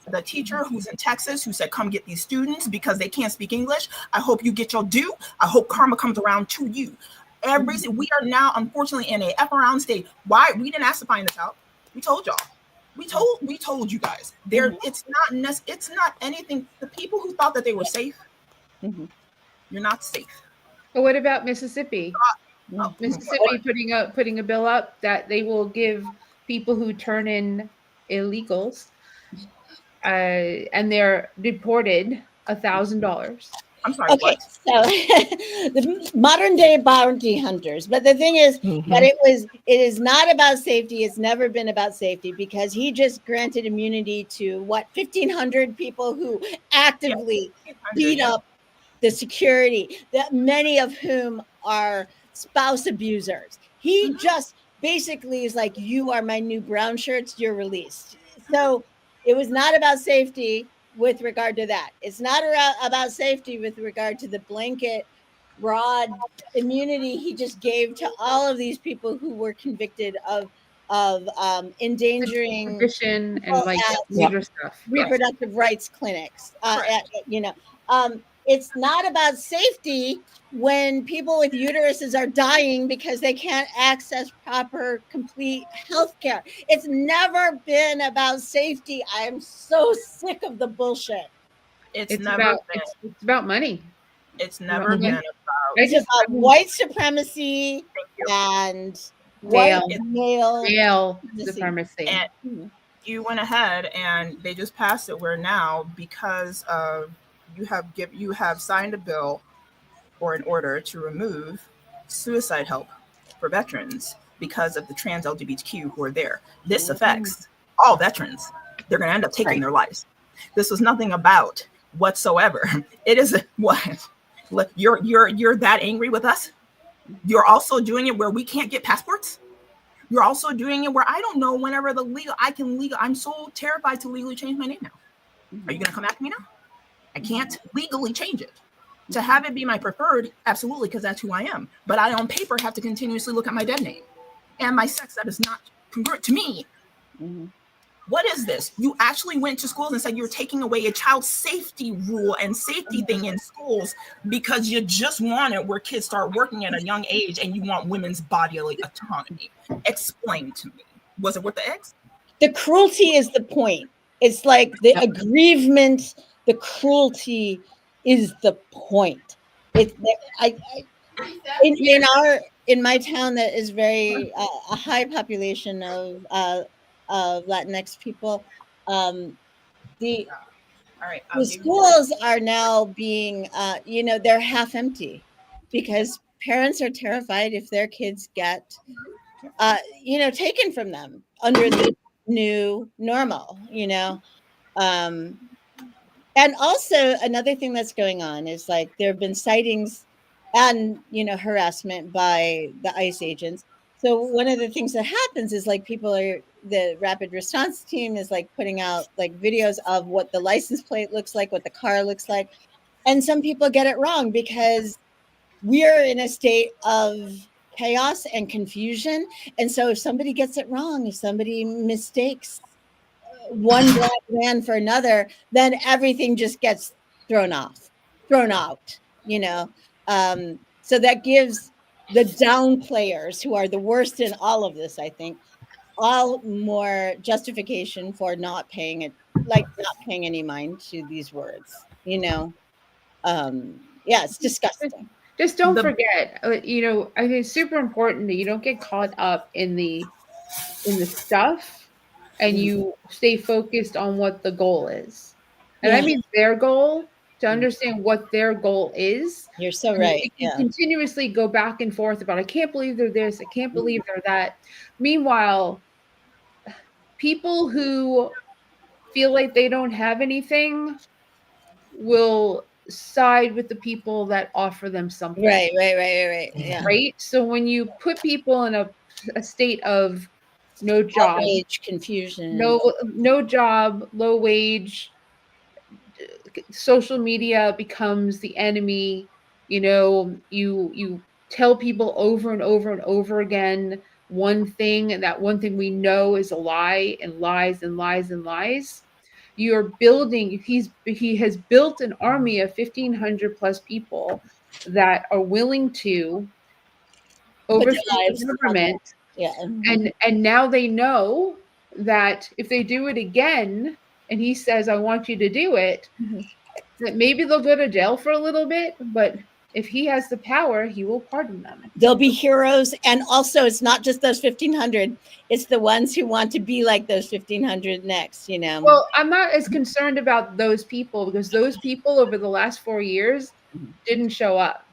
the teacher who's in Texas who said, come get these students because they can't speak English. I hope you get your due. I hope karma comes around to you. We are now, unfortunately, in a F around state. Why? We didn't ask to find this out. We told y'all. We told you guys. It's not anything. The people who thought that they were safe, you're not safe. But what about Mississippi? Mississippi putting a bill up that they will give people who turn in illegals and they're deported $1,000. I'm sorry. Okay, what? So the modern day bounty hunters. But the thing is that it is not about safety. It's never been about safety because he just granted immunity to 1,500 people who actively beat up the security, that many of whom are spouse abusers. He just basically is like, you are my new brown shirts, you're released. So it was not about safety with regard to that. It's not about safety with regard to the blanket broad immunity he just gave to all of these people who were convicted of endangering and like stuff. Reproductive rights clinics. It's not about safety when people with uteruses are dying because they can't access proper, complete health care. It's never been about safety. I am so sick of the bullshit. It's It's never about been. it's about money. It's It's about never been money. about. I It's just about I mean, white supremacy Thank you. and white male It, male male supremacy. supremacy. and you went ahead and they just passed it. Where now, because of you have signed a bill or an order to remove suicide help for veterans because of the trans LGBTQ who are there. This affects all veterans. They're going to end up taking Right. their lives. This was nothing about whatsoever. It is what you're that angry with us. You're also doing it where we can't get passports. You're also doing it where I don't know whenever the legal I can legal. I'm so terrified to legally change my name now. Are you going to come after me now? I can't legally change it. To have it be my preferred, absolutely, because that's who I am. But I, on paper, have to continuously look at my dead name and my sex that is not congruent to me. Mhm. What is this? You actually went to schools and said you're taking away a child safety rule and safety thing in schools because you just want it where kids start working at a young age and you want women's bodily autonomy. Explain to me. Was it worth the eggs? The cruelty is the point. It's like the Yep. aggrievement, the cruelty is the point. It's in my town that is very a high population of Latinx people. Um, the All right, I'll the give you one. schools are now being they're half empty because parents are terrified if their kids get taken from them under the new normal, um and also another thing that's going on is like there have been sightings and harassment by the ICE agents. So one of the things that happens is like the rapid response team is like putting out like videos of what the license plate looks like, what the car looks like, and some people get it wrong because we're in a state of chaos and confusion. And so if somebody gets it wrong, if somebody mistakes one black man for another, then everything just gets thrown out, you know. So that gives the down players who are the worst in all of this, I think, all more justification for not paying it, like not paying any mind to these words, yeah, it's disgusting. Just don't The forget, I think it's super important that you don't get caught up in the stuff and Mhm. you stay focused on what the goal is. And I Yeah, mean their goal, to mm, understand what their goal is. you're so And right. if you Yeah, continuously go back and forth about, I can't believe they're this, I can't believe they're that. Meanwhile, people who feel like they don't have anything will side with the people that offer them something, right. Yeah, right? So when you put people in a state of no job, outrage, confusion. no job, low wage, social media becomes the enemy. You tell people over and over and over again one thing, and that one thing we know is a lie, and lies and lies and lies. You're building he has built an army of 1,500 plus people that are willing to Put overthrow their the lives on the government. yeah. And now they know that if they do it again and he says, I want you to do it, Mhm. that maybe they'll go to jail for a little bit, but if he has the power, he will pardon them. They'll be heroes, and also it's not just those 1,500; it's the ones who want to be like those 1,500 next. Well, I'm not as concerned about those people because those people over the last 4 years didn't show up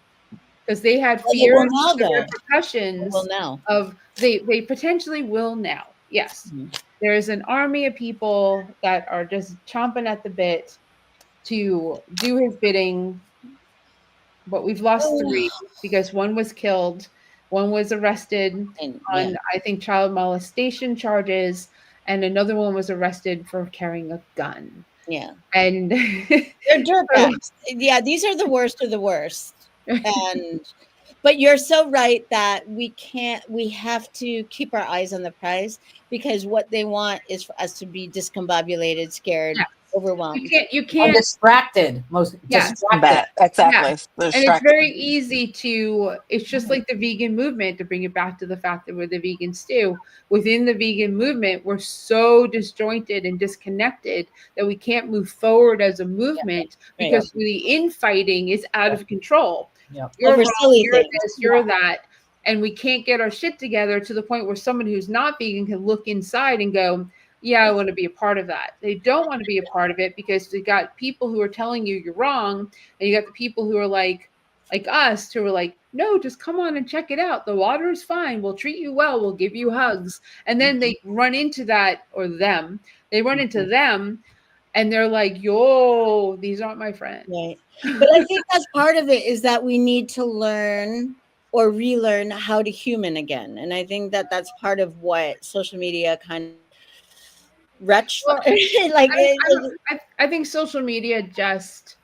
because they had Well, they will fears now, of the though. They will repercussions now. of they potentially will now. Yes. Mhm. There is an army of people that are just chomping at the bit to do his bidding, but we've lost three because one was killed, one was arrested And on, I think, child molestation charges, and another one was arrested for carrying a gun. yeah, And they're so, dirtbags. Yeah, these are the worst of the worst. And but you're so right that we have to keep our eyes on the prize because what they want is for us to be discombobulated, scared, yes, overwhelmed. You Or can't, distracted, most yeah. distracted. That Yeah. exactly. The And it's distracted. very easy to, it's just like the vegan movement, to bring it back to the fact that we're the vegan stew. Within the vegan movement, we're so disjointed and disconnected that we can't move forward as a movement Right. because the infighting is out of control. Yep. You're Over wrong, silly you're things. this, you're that. And we can't get our shit together to the point where someone who's not vegan can look inside and go, yeah, I want to be a part of that. They don't want to be a part of it because you got people who are telling you you're wrong, and you got the people who are like us, who are like, no, just come on and check it out. The water is fine. We'll treat you well. We'll give you hugs. And then they run into that, or them. They run into them, and they're like, yo, these aren't my friends. Right. But I think that's part of it, is that we need to learn or relearn how to human again. And I think that that's part of what social media kind of wretched. Well, Like, I think social media just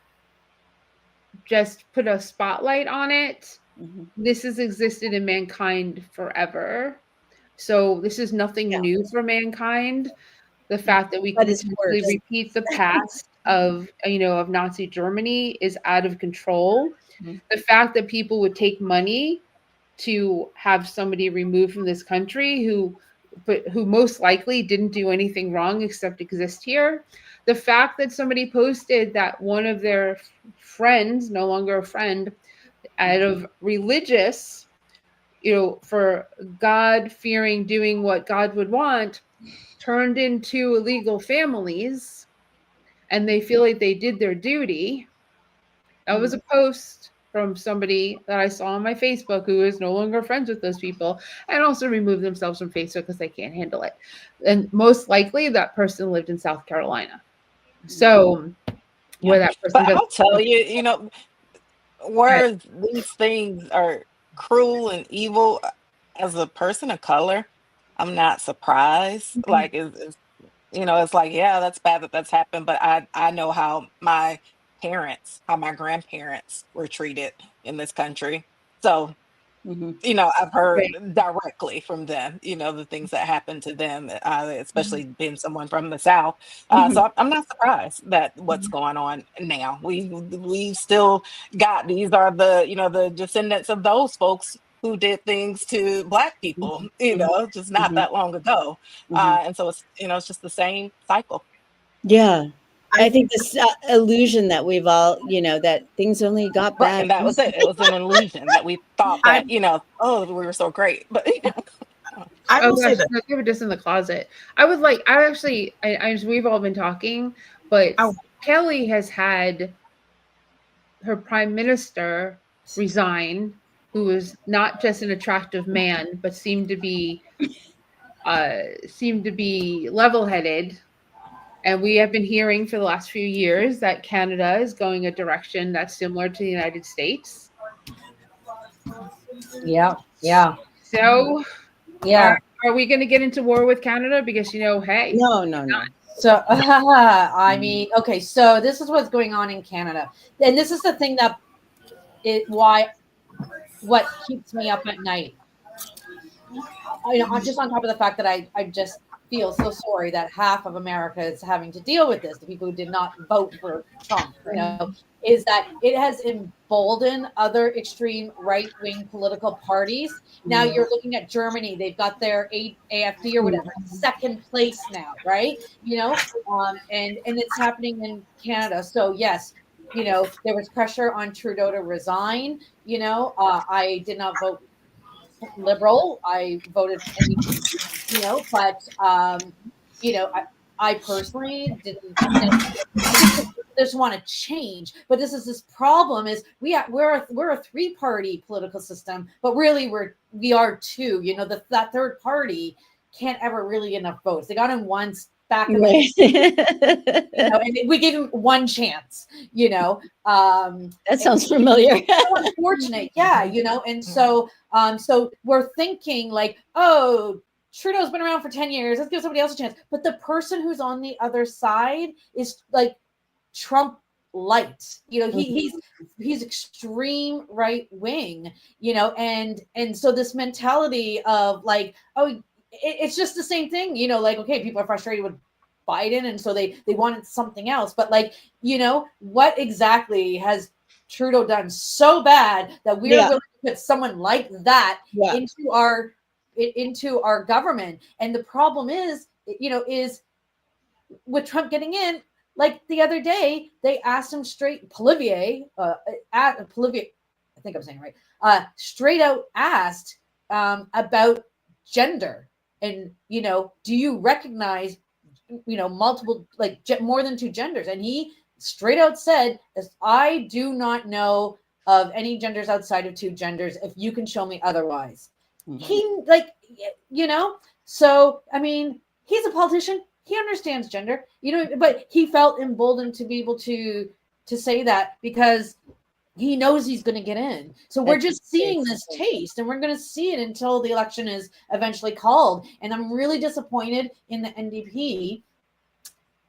put a spotlight on it. Mhm. This has existed in mankind forever. So this is nothing Yeah. new for mankind. The fact that we But can it's potentially worse. repeat the past of, of Nazi Germany is out of control. Mhm. The fact that people would take money to have somebody removed from this country who most likely didn't do anything wrong except exist here. The fact that somebody posted that one of their friends, no longer a friend, out of religious, for God fearing, doing what God would want, turned into illegal families, and they feel like they did their duty. That was a post from somebody that I saw on my Facebook who is no longer friends with those people, and also removed themselves from Facebook because they can't handle it. And most likely that person lived in South Carolina. So Yeah. where that person But does I'll tell you, where these things are cruel and evil, as a person of color, I'm not surprised. Like, it's like, yeah, that's bad that that's happened, but I know how my parents, how my grandparents were treated in this country. So, Mhm. I've heard right. directly from them, the things that happened to them, especially being someone from the South. Mhm. So I'm not surprised that what's going on now. We still got, these are the descendants of those folks who did things to Black people, just not Mhm. that long ago. Mhm. And so it's just the same cycle. Yeah. I I think think this illusion that we've all, that things only got Right. bad. And that was it. It was an illusion that we thought I that, oh, we were so great. But I Oh will say gosh, this. no, they were just in the closet. I actually, we've all been talking, but Oh, Kelly has had her prime minister resign, who was not just an attractive man, but seemed to be level-headed. And we have been hearing for the last few years that Canada is going a direction that's similar to the United States. Yeah, yeah, So yeah. are we going to get into war with Canada? Because hey, No, no, no. So, I mean, okay, so this is what's going on in Canada. And this is the thing that what keeps me up at night. Just on top of the fact that I just feel so sorry that half of America is having to deal with this, the people who did not vote for Trump, is that it has emboldened other extreme right wing political parties. Now you're looking at Germany; they've got their AFD or whatever, second place now, right? And it's happening in Canada. So yes, there was pressure on Trudeau to resign. I did not vote Liberal. I voted NDP, but I personally didn't. I think they just want to change, but this problem is we're a three-party political system, but really we are two. That third party can't ever really get enough votes. They got him once back in Right. and we gave him one chance. That sounds familiar. So unfortunate, yeah, and so we're thinking like, oh, Trudeau's been around for 10 years, let's give somebody else a chance. But the person who's on the other side is like Trump light. He's extreme right wing, and so this mentality of like, oh, it's just the same thing, like, okay, people are frustrated with Biden, and so they wanted something else. But like, what exactly has Trudeau done so bad that we are willing to put someone like that into our government? And the problem is with Trump getting in, like the other day, they asked him straight, Polivier, I think I'm saying it right, straight out asked about gender. And, do you recognize, multiple, like more than two genders? And he straight out said, I do not know of any genders outside of two genders if you can show me otherwise. He, so, I mean, he's a politician. He understands gender, but he felt emboldened to be able to say that because he knows he's going to get in. So we're just seeing this taste, and we're going to see it until the election is eventually called. And I'm really disappointed in the NDP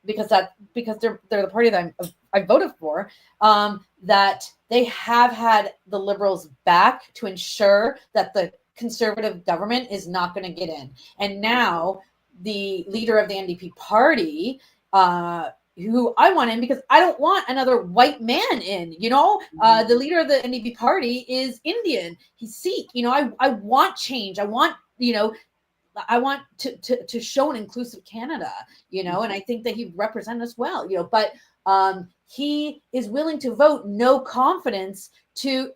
because they're the party that I voted for, that they have had the Liberals back to ensure that the Conservative government is not going to get in. And now the leader of the NDP party, who I want in because I don't want another white man in, the leader of the NDP party is Indian. He's Sikh. I want change. I want, I want to show an inclusive Canada, and I think that he represents us well, but he is willing to vote no confidence to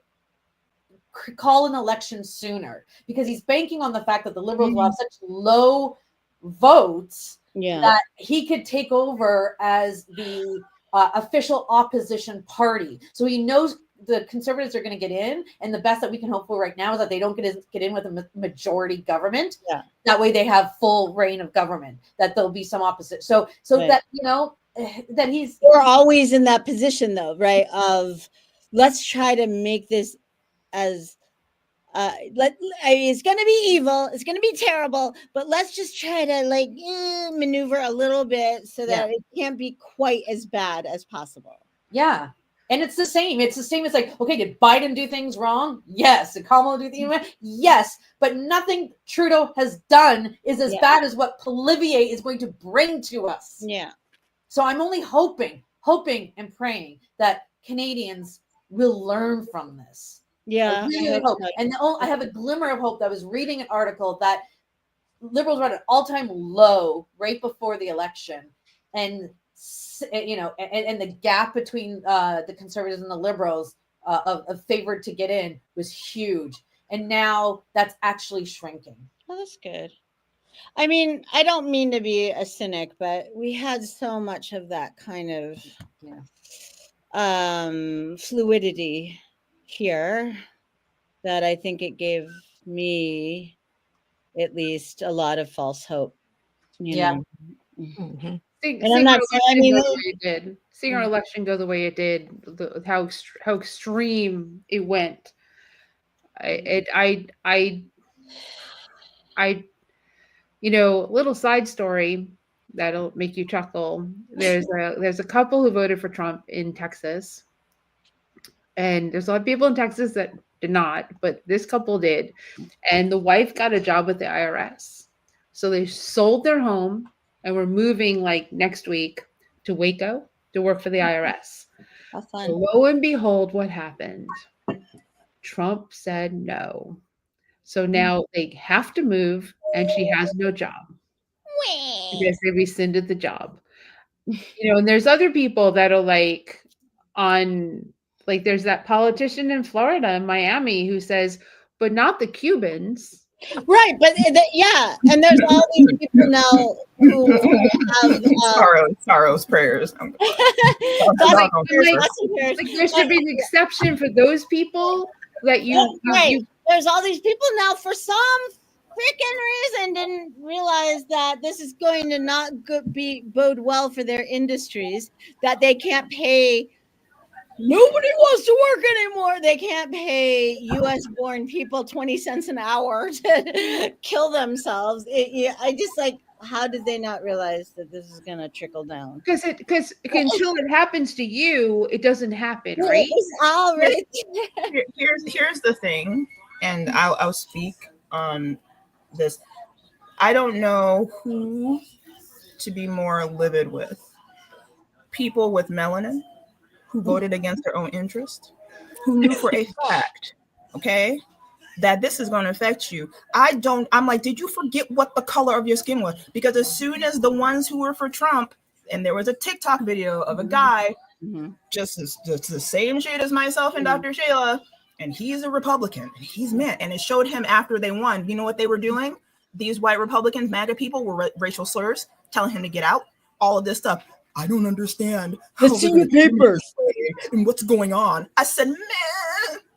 call an election sooner because he's banking on the fact that the Liberals will have such low votes that he could take over as the official opposition party. So he knows the Conservatives are going to get in, and the best that we can hope for right now is that they don't get in with a majority government. That way they have full reign of government, that there'll be some opposite. So that, that we're always in that position though, right? Of let's try to make this as it's going to be evil, it's going to be terrible, but let's just try to maneuver a little bit so that it can't be quite as bad as possible. And it's the same. It's like, okay, did Biden do things wrong? Yes. Did Kamala do things wrong? Yes. But nothing Trudeau has done is as bad as what Polivier is going to bring to us. So I'm only hoping and praying that Canadians will learn from this. I really hope. And I have a glimmer of hope. That I was reading an article that Liberals were at an all-time low right before the election, and and the gap between the Conservatives and the Liberals of favored to get in was huge, and now that's actually shrinking. Oh, that's good. I mean, I don't mean to be a cynic, but we had so much of that kind of fluidity here that I think it gave me at least a lot of false hope. You know? Mm-hmm. And I'm not saying, I mean, seeing our election go the way it did, how extreme it went. Little side story that'll make you chuckle. There's a couple who voted for Trump in Texas, and there's a lot of people in Texas that did not, but this couple did, and the wife got a job with the IRS, so they sold their home and were moving like next week to Waco to work for the IRS. How fun. So lo and behold, what happened? Trump said no. So now they have to move, and she has no job because they rescinded the job. And there's other people that'll there's that politician in Florida, in Miami, who says, but not the Cubans. Right, but and there's all these people now who have sorrow's prayers. There should be an exception for those people that you. There's all these people now for some freaking reason didn't realize that this is going to not bode well for their industries, that they can't pay. Nobody wants to work anymore. They can't pay U.S.-born people 20 cents an hour to kill themselves. I just how did they not realize that this is going to trickle down? Because until it happens to you, it doesn't happen, right? Here's the thing, and I'll speak on this. I don't know who to be more livid with people with melanin who voted against their own interest, who knew for a fact, okay, that this is going to affect you. I'm like, did you forget what the color of your skin was? Because as soon as the ones who were for Trump, and there was a TikTok video of a guy just the same shade as myself and Dr. Shayla, and he's a Republican, and he's mad. And it showed him after they won, you know what they were doing? These white Republicans, MAGA people, were racial slurs, telling him to get out, all of this stuff. I don't understand. Let's see your papers. And what's going on? I said, man.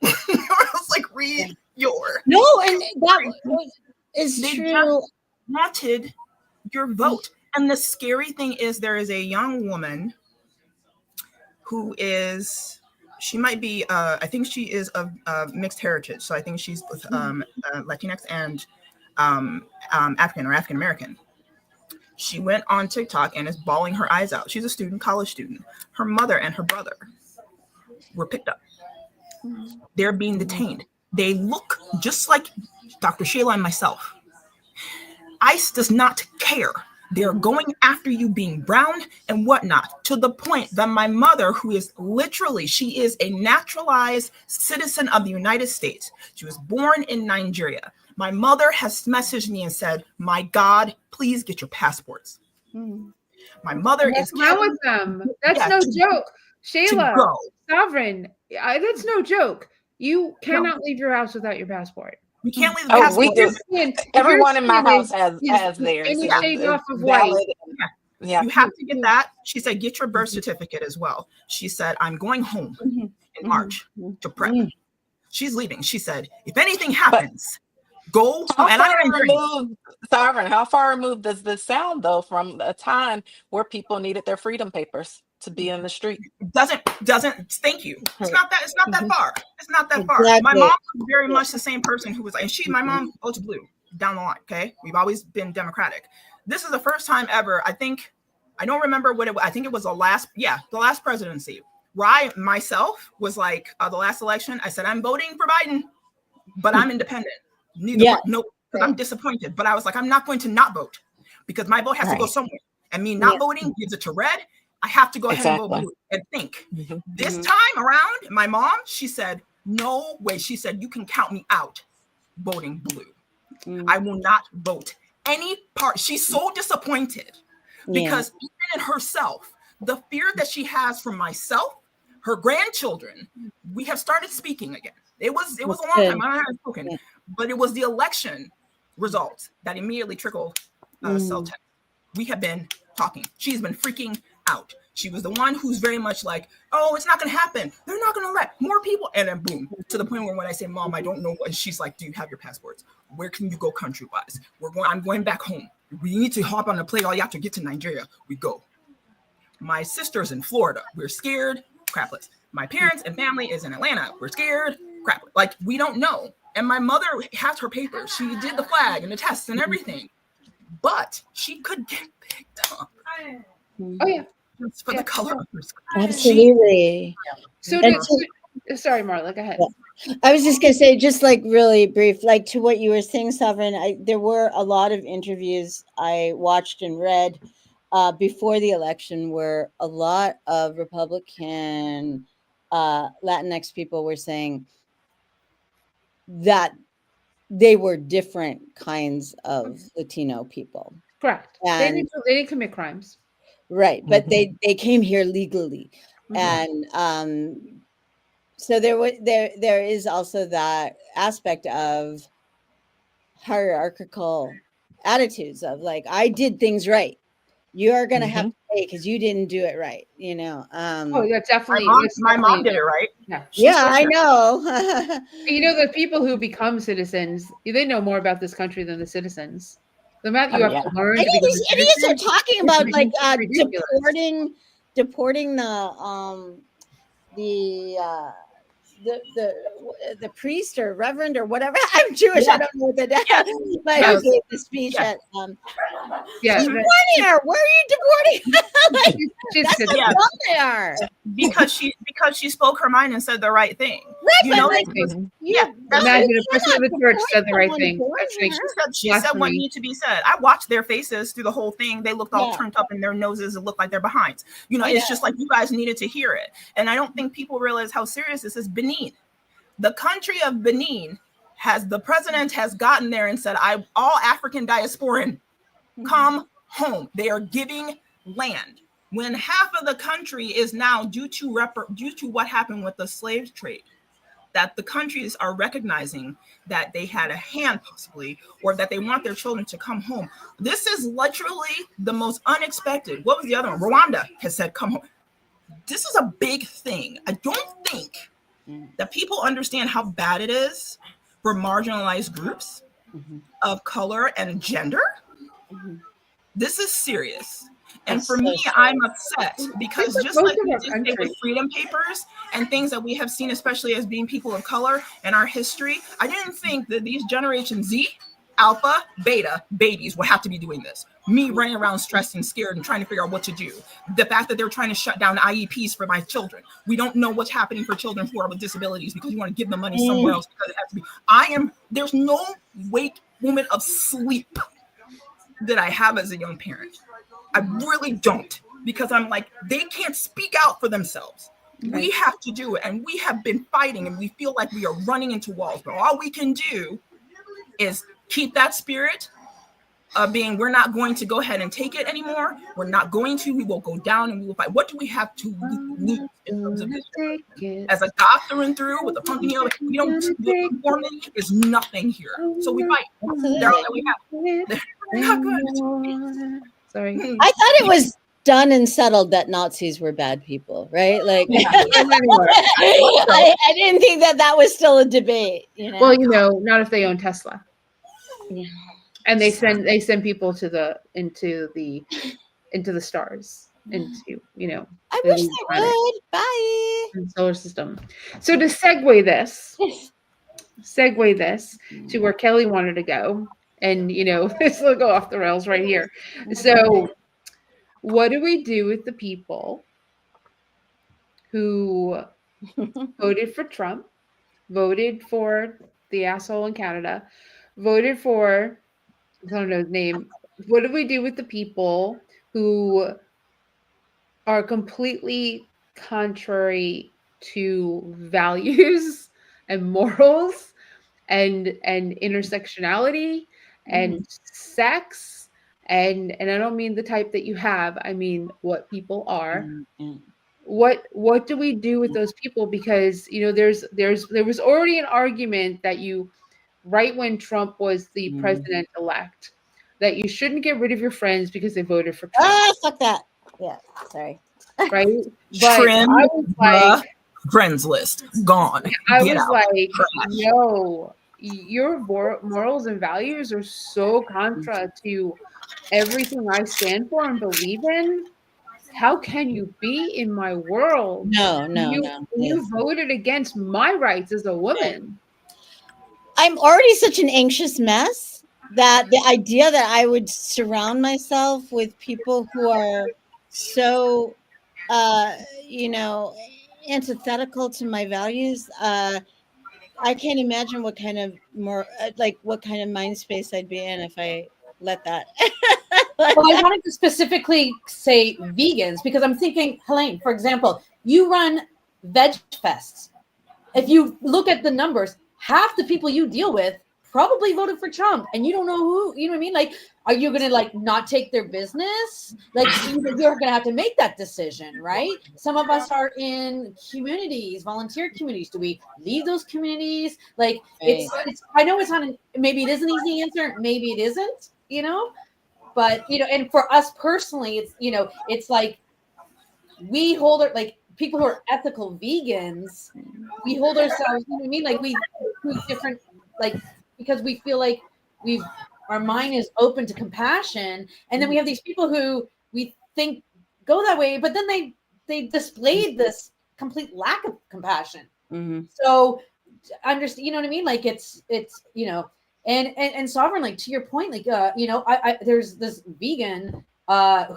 I was like, read your. No, and that is they true. Just wanted your vote. And the scary thing is there is a young woman who is, she might be, I think she is of mixed heritage. So I think she's with Latinx and African American. She went on TikTok and is bawling her eyes out. She's a student, college student. Her mother and her brother were picked up. They're being detained. They look just like Dr. Shayla and myself. ICE does not care. They're going after you being brown and whatnot, to the point that my mother, who is literally, she is a naturalized citizen of the United States. She was born in Nigeria. My mother has messaged me and said, my God, please get your passports. My mother is wrong with them. That's no joke. Shayla, Sovereign, that's no joke. You cannot leave your house without your passport. You can't leave the passport. We do. Everyone in my house has theirs. Any shade off of white. Yeah. You have to get that. She said, get your birth certificate as well. She said, I'm going home in March to prep. She's leaving. She said, if anything happens, go. Sovereign, how far removed does this sound though from a time where people needed their freedom papers to be in the street? Doesn't thank you. It's not that far. It's not that far. My mom was very much the same person who was like, and my mom votes blue down the line. Okay. We've always been Democratic. This is the first time ever. I don't remember what it was. I think it was the last presidency where I myself was like, the last election, I said, I'm voting for Biden, but I'm independent. Because I'm disappointed. But I was like, I'm not going to not vote because my vote has to go somewhere. And me not voting gives it to red. I have to go ahead and vote blue and think. This time around, my mom, she said, no way. She said, you can count me out voting blue. I will not vote any part. She's so disappointed because even in herself, the fear that she has from myself, her grandchildren, we have started speaking again. It was a long time. I haven't spoken, but it was the election results that immediately trickled cell tech. We have been talking. She's been freaking out. She was the one who's very much like, oh, it's not going to happen. They're not going to let more people. And then boom, to the point where when I say, Mom, I don't know. And she's like, do you have your passports? Where can you go country-wise? I'm going back home. We need to hop on a plane. All you have to get to Nigeria. We go. My sister's in Florida. We're scared. Crapless. My parents and family is in Atlanta. We're scared. Crap. Like, we don't know. And my mother has her papers. She did the flag and the tests and everything. But she could get picked up. Oh, yeah. Just for the color of her skin. Absolutely. Sorry, Marla, go ahead. I was just going to say, just like really brief, like to what you were saying, Sovereign, there were a lot of interviews I watched and read before the election where a lot of Republican Latinx people were saying that they were different kinds of Latino people. Correct. And they didn't commit crimes. Right. But they came here legally. And so there is also that aspect of hierarchical attitudes of like, I did things right. You are going to have to pay because you didn't do it right. You know? Oh, yeah, definitely. My mom did it right. Yeah, I know. You know, the people who become citizens, they know more about this country than the citizens. The amount you have to learn. I think these idiots are talking about like deporting the priest or reverend or whatever. I'm Jewish. I don't know what that is. But who gave the speech at she's born here. Where are you deporting? She's That's how dumb they are. Because she spoke her mind and said the right thing. You know, Like, Mhm. yeah, that's Imagine you if person of the cannot church said the support right someone thing. born That's here. like she said what blasphemy. needed to be said. I watched their faces through the whole thing. They looked all Yeah. turned up in their noses. It looked like they're behind. You know, I it's know. just like you guys needed to hear it. And I don't think people realize how serious this is. Benin, the country of Benin, the president has gotten there and said, all African diasporan, come home. They are giving land. When half of the country is now due to what happened with the slave trade, that the countries are recognizing that they had a hand possibly, or that they want their children to come home. This is literally the most unexpected. What was the other one? Rwanda has said, come home. This is a big thing. I don't think that people understand how bad it is for marginalized groups of color and gender. This is serious. And It's for so me, serious. I'm upset It's because like just most like of we our did say with country. freedom papers and things that we have seen, especially as being people of color in our history, I didn't think that these Generation Z, Alpha, Beta babies would have to be doing this. Me running around stressed and scared and trying to figure out what to do. The fact that they're trying to shut down IEPs for my children. We don't know what's happening for children who are with disabilities because you want to give them money somewhere else because it has to be. There's no moment of sleep that I have as a young parent. I really don't, because I'm like, they can't speak out for themselves. Right. We have to do it, and we have been fighting, and we feel like we are running into walls. But all we can do is keep that spirit of being, we're not going to go ahead and take it anymore. We're not going to. We will go down and we will fight. What do we have to lose in terms of this? As a goth through and through with a funky heel, we don't. Conformity is nothing here, so we fight. They're all that we have. They're not good. Sorry. I thought it was done and settled that Nazis were bad people, right? Like, I didn't think that was still a debate. You know? Well, not if they own Tesla. Yeah. And they send people into the stars, into I the wish they planet would. Bye. and solar system. So to segue this to where Kelly wanted to go, and this will go off the rails right here. So what do we do with the people who voted for Trump, voted for the asshole in Canada, voted for, I don't know his name. What do we do with the people who are completely contrary to values and morals and intersectionality and sex? And I don't mean the type that you have. I mean what people are. What do we do with those people? Because there was already an argument that right when Trump was the president-elect, that you shouldn't get rid of your friends because they voted for Trump. Ah, fuck that. Yeah, sorry. Right? But Trim I was like, friends list gone. I Get was out. like, no, your morals and values are so contra to everything I stand for and believe in. How can you be in my world? No. You voted against my rights as a woman. I'm already such an anxious mess that the idea that I would surround myself with people who are so, antithetical to my values, I can't imagine what kind of what kind of mind space I'd be in if I let that. Well, I wanted to specifically say vegans because I'm thinking, Helene, for example, you run veg fests. If you look at the numbers, half the people you deal with probably voted for Trump, and you don't know who. You know what I mean? Like, are you going to not take their business? Like, you're going to have to make that decision, right? Some of us are in communities, volunteer communities. Do we leave those communities? Like, it's. I know it's not. Maybe it is an easy answer. Maybe it isn't. But and for us personally, it's like we hold it, like people who are ethical vegans, we hold ourselves, you know what I mean? Like we do different, like, because we feel like our mind is open to compassion. And then we have these people who we think go that way, but then they displayed this complete lack of compassion. So understand, you know what I mean? Like it's and Sovereign, like to your point, like I there's this vegan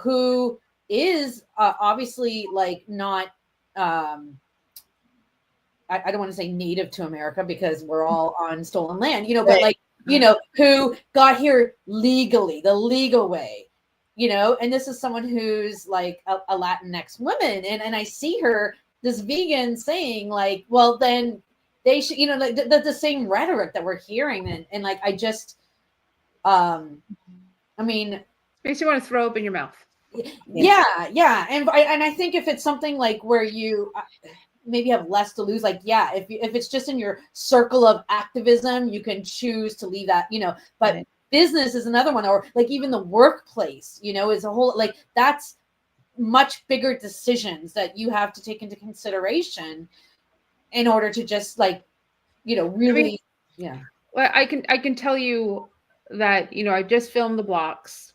who is obviously like not I don't want to say native to America because we're all on stolen land, but Right. like, who got here legally, the legal way, and this is someone who's like a Latinx woman. And I see her, this vegan, saying like, well, then they should, like the same rhetoric that we're hearing. And like, I just, I mean, makes you want to throw up in your mouth. yeah. And I think if it's something like where you maybe have less to lose, like, yeah, if it's just in your circle of activism, you can choose to leave that, but Right. business is another one, or like even the workplace, is a whole, like, that's much bigger decisions that you have to take into consideration in order to just like, really, yeah. Well, I can tell you that, I just filmed the blocks,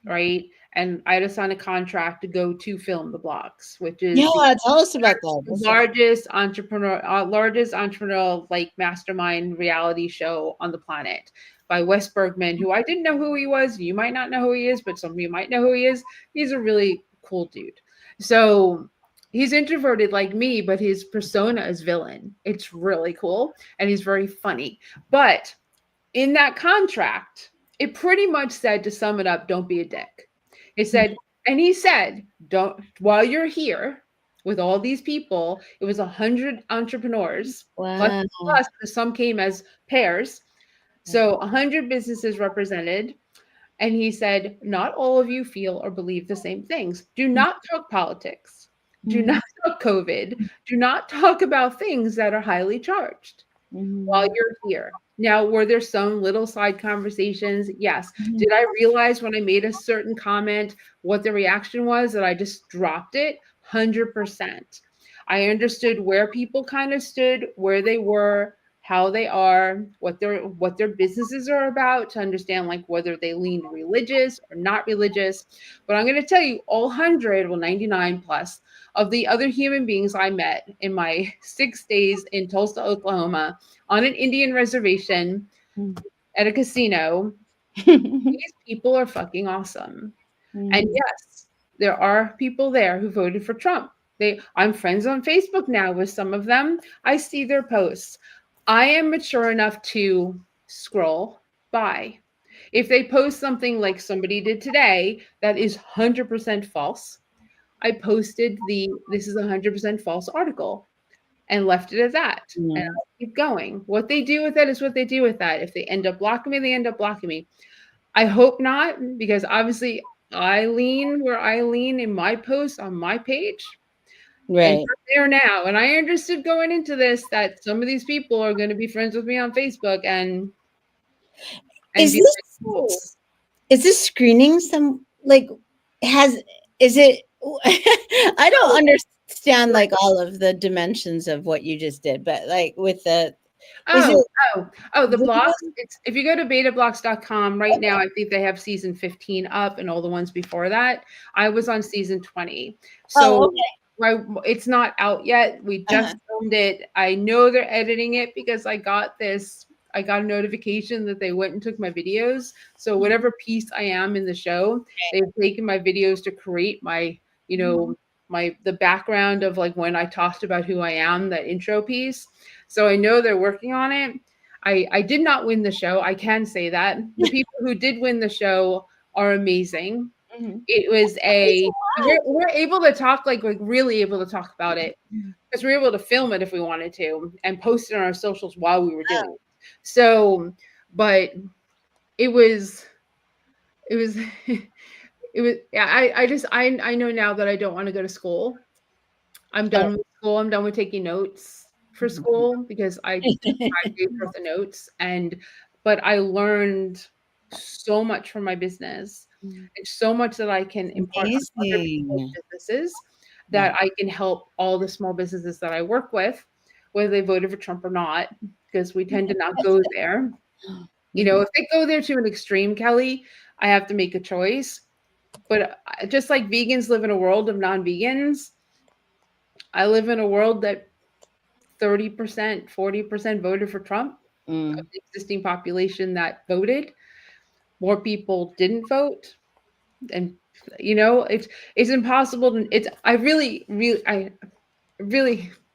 right? And I just signed a contract to go to film the blocks, which is Yeah, tell us about that. largest entrepreneurial like mastermind reality show on the planet by Wes Bergman, who I didn't know who he was. You might not know who he is, but some of you might know who he is. He's a really cool dude. So he's introverted like me, but his persona is villain. It's really cool. And he's very funny. But in that contract, it pretty much said, to sum it up, don't be a dick. It said, and he said, don't, while you're here with all these people, it was 100 entrepreneurs, Wow. plus some came as pairs. So 100 businesses represented. And he said, not all of you feel or believe the same things. Do not talk politics. Do not talk COVID. Do not talk about things that are highly charged while you're here. Now, were there some little side conversations? Yes. Did I realize when I made a certain comment what the reaction was, that I just dropped it? 100%. I understood where people kind of stood, where they were, how they are, what their businesses are about, to understand like whether they lean religious or not religious. But I'm going to tell you, all 100, well, 99 plus of the other human beings I met in my 6 days in Tulsa, Oklahoma, on an Indian reservation at a casino, these people are fucking awesome. And yes, there are people there who voted for Trump. I'm friends on Facebook now with some of them. I see their posts. I am mature enough to scroll by. If they post something like somebody did today that is 100% false, I posted this is a 100% false article and left it at that. And I'll keep going. What they do with that is what they do with that. If they end up blocking me, they end up blocking me. I hope not, because obviously I lean where I lean in my posts on my page. Right. And you're there now. And I understood going into this that some of these people are going to be friends with me on Facebook and Is be this like, oh. is this screening some like is it I don't understand like all of the dimensions of what you just did, but like with the The blocks. If you go to betablocks.com right now, I think they have season 15 up and all the ones before that. I was on season 20. So it's not out yet. We just filmed it. I know they're editing it because I got a notification that they went and took my videos. So whatever piece I am in the show, they've taken my videos to create my, the background of like when I talked about who I am, that intro piece. So I know they're working on it. I did not win the show. I can say that. The people who did win the show are amazing. It was we're able to talk like really able to talk about it because we were able to film it if we wanted to and post it on our socials while we were doing it. So, but it was I know now that I don't want to go to school. I'm done with school. I'm done with taking notes for school because I took 5 days worth of notes, but I learned so much from my business and so much that I can impart on other people's businesses, that I can help all the small businesses that I work with, whether they voted for Trump or not, because we tend to not go there. If they go there to an extreme, Kelly, I have to make a choice. But just like vegans live in a world of non-vegans, I live in a world that 30%, 40% voted for Trump of the existing population that voted. More people didn't vote. And, it's impossible. I really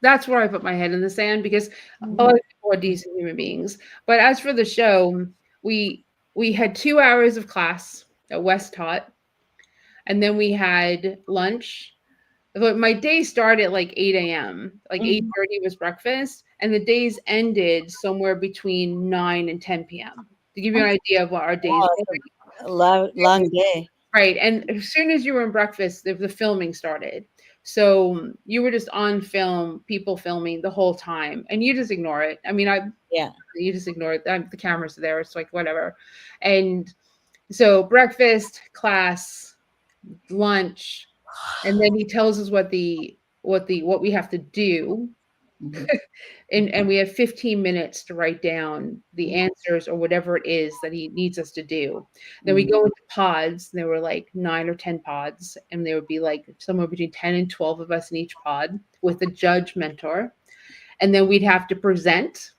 That's where I put my head in the sand, because a lot Mhm. of people are decent human beings. But as for the show, we we had 2 hours of class that Wes taught, and then we had lunch. But my day started at like 8 a.m. Like Mhm. 8:30 was breakfast, and the days ended somewhere between 9 and 10 p.m. To give you an idea of what our days Wow, were it's a long day. right. And as soon as you were in breakfast, the filming started. So you were just on film, people filming the whole time, and you just ignore it. I mean, Yeah. you just ignore it. The cameras are there. It's like whatever. And so breakfast, class, lunch, and then he tells us what we have to do, Mhm. and we have 15 minutes to write down the Mhm. answers or whatever it is that he needs us to do. Then we Mhm. go into pods. There were like 9 or 10 pods, and there would be like somewhere between 10 and 12 of us in each pod with a judge mentor. And then we'd have to present.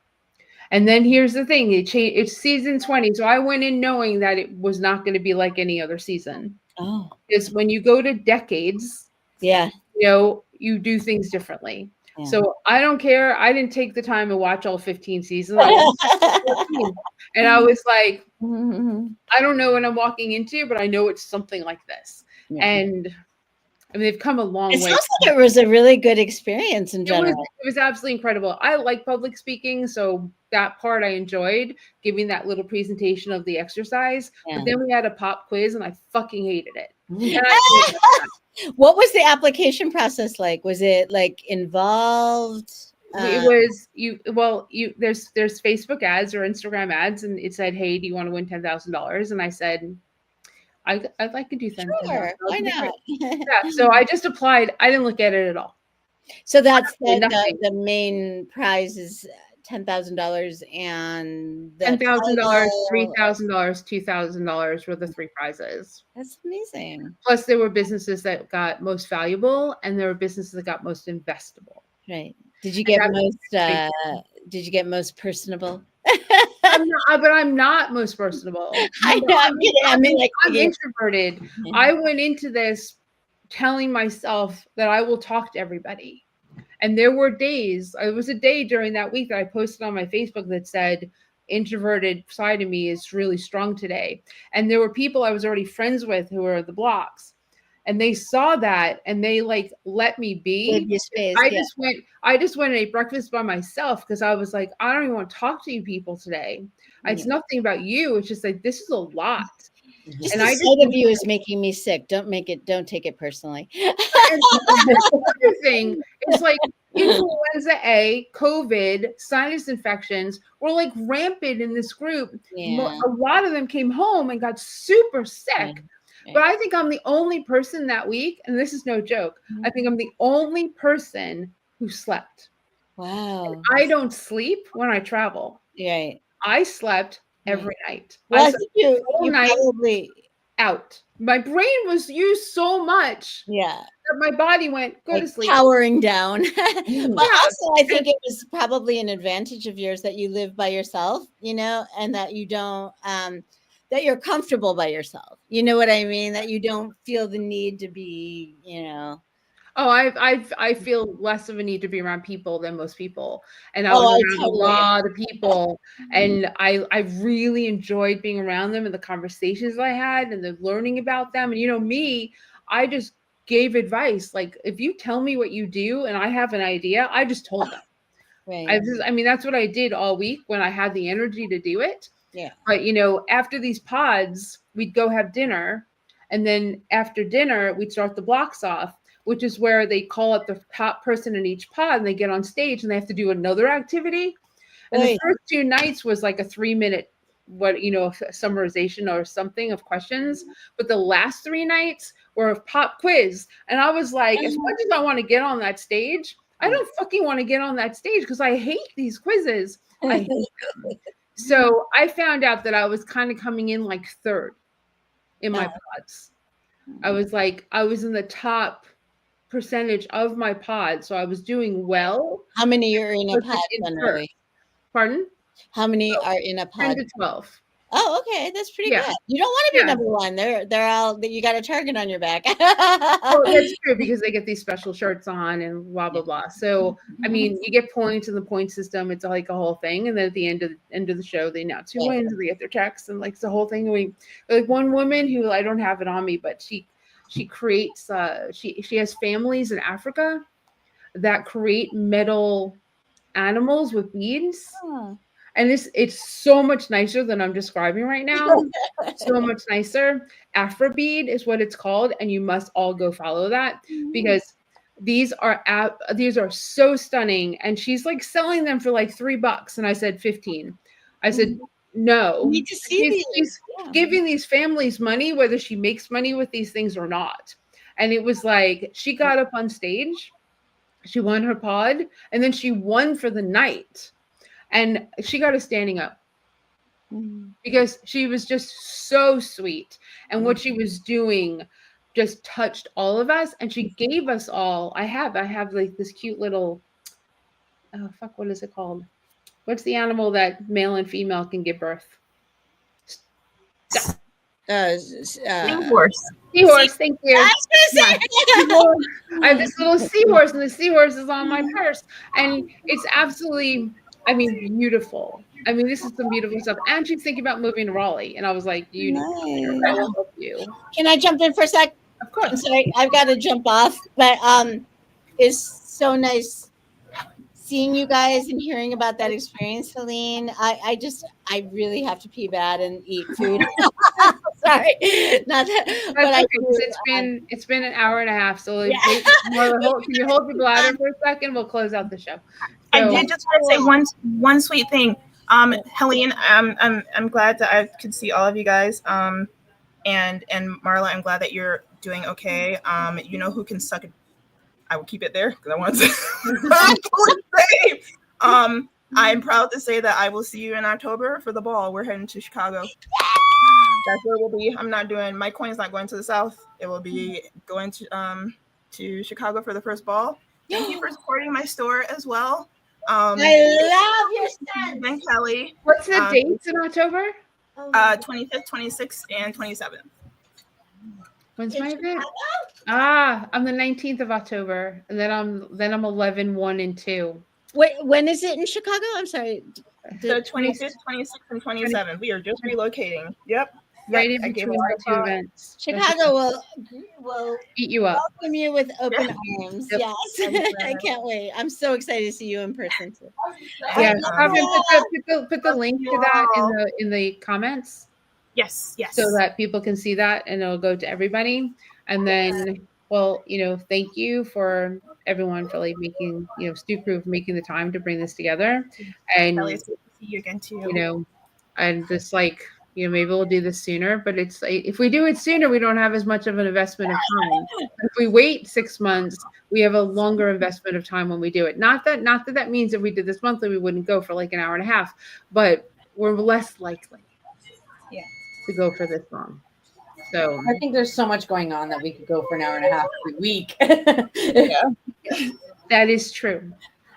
And then here's the thing, it changed. It's season 20. So I went in knowing that it was not going to be like any other season. Oh, Because when you go to decades, yeah. you do things differently. Yeah. So I don't care. I didn't take the time to watch all 15 seasons. I watched 14. And I was like, Mhm. I don't know what I'm walking into, but I know it's something like this. Yeah. And I mean, they've come a long It way. sounds like it was a really good experience in It was general. it was absolutely incredible. I like public speaking, so that part I enjoyed, giving that little presentation of the exercise. Yeah. But then we had a pop quiz, and I fucking hated it. And I told them that. What was the application process like? Was it like involved? It was there's Facebook ads or Instagram ads, and it said, "Hey, do you want to win $10,000?" And I said, I'd like to do Sure, why $10,000. not? Yeah, so I just applied. I didn't look at it at all. So that's Nothing. the main prize is $10,000 and the $10,000, title. $3,000, $2,000 were the three prizes. That's amazing. Plus, there were businesses that got most valuable, and there were businesses that got most investable. Right. Did you And get that's most personable? but I'm not most personable. I know, I'm kidding. I mean, like, I'm introverted. I went into this telling myself that I will talk to everybody. And there were days, it was a day during that week that I posted on my Facebook that said, introverted side of me is really strong today. And there were people I was already friends with who were the blocks. And they saw that and they like let me be. Gave you space. I just went and ate breakfast by myself because I was like, I don't even want to talk to you people today. It's nothing about you. It's just like this is a lot. Just And the I sight of you is making me sick. Don't take it personally. the other thing is like influenza A, COVID, sinus infections were like rampant in this group. Yeah. A lot of them came home and got super sick. Right. But I think I'm the only person that week, and this is no joke. I think I'm the only person who slept. Wow. I don't sleep when I travel. Right. I slept every night. Well, I I slept think all you night probably out. My brain was used so much yeah. that my body went, go to sleep. Powering down. But Yeah. also, I think it was probably an advantage of yours that you live by yourself, and that you don't, that you're comfortable by yourself. You know what I mean? That you don't feel the need to be, Oh, I feel less of a need to be around people than most people, and I Oh, was I around a totally lot of people, and I really enjoyed being around them and the conversations I had and the learning about them. And me, I just gave advice. Like if you tell me what you do and I have an idea, I just told them. right. I mean, that's what I did all week when I had the energy to do it. Yeah. But after these pods, we'd go have dinner, and then after dinner, we'd start the blocks off, which is where they call up the top person in each pod, and they get on stage, and they have to do another activity. And the Right. first 2 nights was like a 3-minute summarization or something of questions, but the last 3 nights were a pop quiz, and I was like, as much as I want to get on that stage, I don't fucking want to get on that stage because I hate these quizzes. I hate them. So I found out that I was kind of coming in like third in my pods. I was in the top percentage of my pod, so I was doing well. How many are in a but pod in generally? Pardon? How many are in a 10 pod? to 12. Oh, okay, that's pretty Yeah. good. You don't want to be Yeah. number one. They're all you got a target on your back. Well, that's true because they get these special shirts on and blah blah blah. So I mean, you get points in the point system. It's like a whole thing, and then at the end of the show, they announce who wins, and they get their checks, and like it's the whole thing. Like one woman who I don't have it on me, but she creates she has families in Africa that create metal animals with beads. Oh. And it's so much nicer than I'm describing right now. So much nicer. Afrobead is what it's called, and you must all go follow that because these are so stunning. And she's like selling them for like $3, and I said 15. I said no. You need to see these. She's giving these families money, whether she makes money with these things or not. And it was like she got up on stage, she won her pod, and then she won for the night. And she got a standing up because she was just so sweet. And what she was doing just touched all of us. And she gave us all, I have like this cute little, oh, fuck, what is it called? What's the animal that male and female can give birth? Seahorse. Seahorse, thank you. I was gonna say. I have this little seahorse, and the seahorse is on my purse. And it's absolutely, I mean, beautiful. I mean, this is some beautiful stuff. And she's thinking about moving to Raleigh. And I was like, you need I will help you. Can I jump in for a sec? Of course. I'm sorry, I've got to jump off. But it's so nice seeing you guys and hearing about that experience, Helene. I really have to pee bad and eat food. Sorry, not that. But okay. It's been an hour and a half. So can you hold your bladder for a second? We'll close out the show. I did just want to say one sweet thing. Helene, I'm glad that I could see all of you guys. And Marla, I'm glad that you're doing okay. You know who can suck it. I will keep it there because I want to say. I'm proud to say that I will see you in October for the ball. We're heading to Chicago. That's where we'll be. My coin's not going to the South. It will be going to Chicago for the first ball. Thank you for supporting my store as well. I love your son. Ben Kelly. What's the dates in October? 25th, 26th, and 27th. When's my event? I'm the 19th of October, and then I'm 11, 1, and 2. Wait, when is it in Chicago? I'm sorry. So 25th, 26th, and 27th. We are just relocating. Yep. Right in between the two events. Chicago will eat you up. Welcome you with open arms. Yep. Yes. I can't wait. I'm so excited to see you in person too. Yeah. Put the link to that in the comments. Yes. So that people can see that and it'll go to everybody. And then, thank you for everyone for like making, Stu Crew for making the time to bring this together. And Kelly, it's good to see you again too. And just like, maybe we'll do this sooner, but it's like, if we do it sooner, we don't have as much of an investment of time. If we wait 6 months, we have a longer investment of time when we do it. Not that means if we did this monthly, we wouldn't go for like an hour and a half, but we're less likely to go for this long. So I think there's so much going on that we could go for an hour and a half every week. That is true.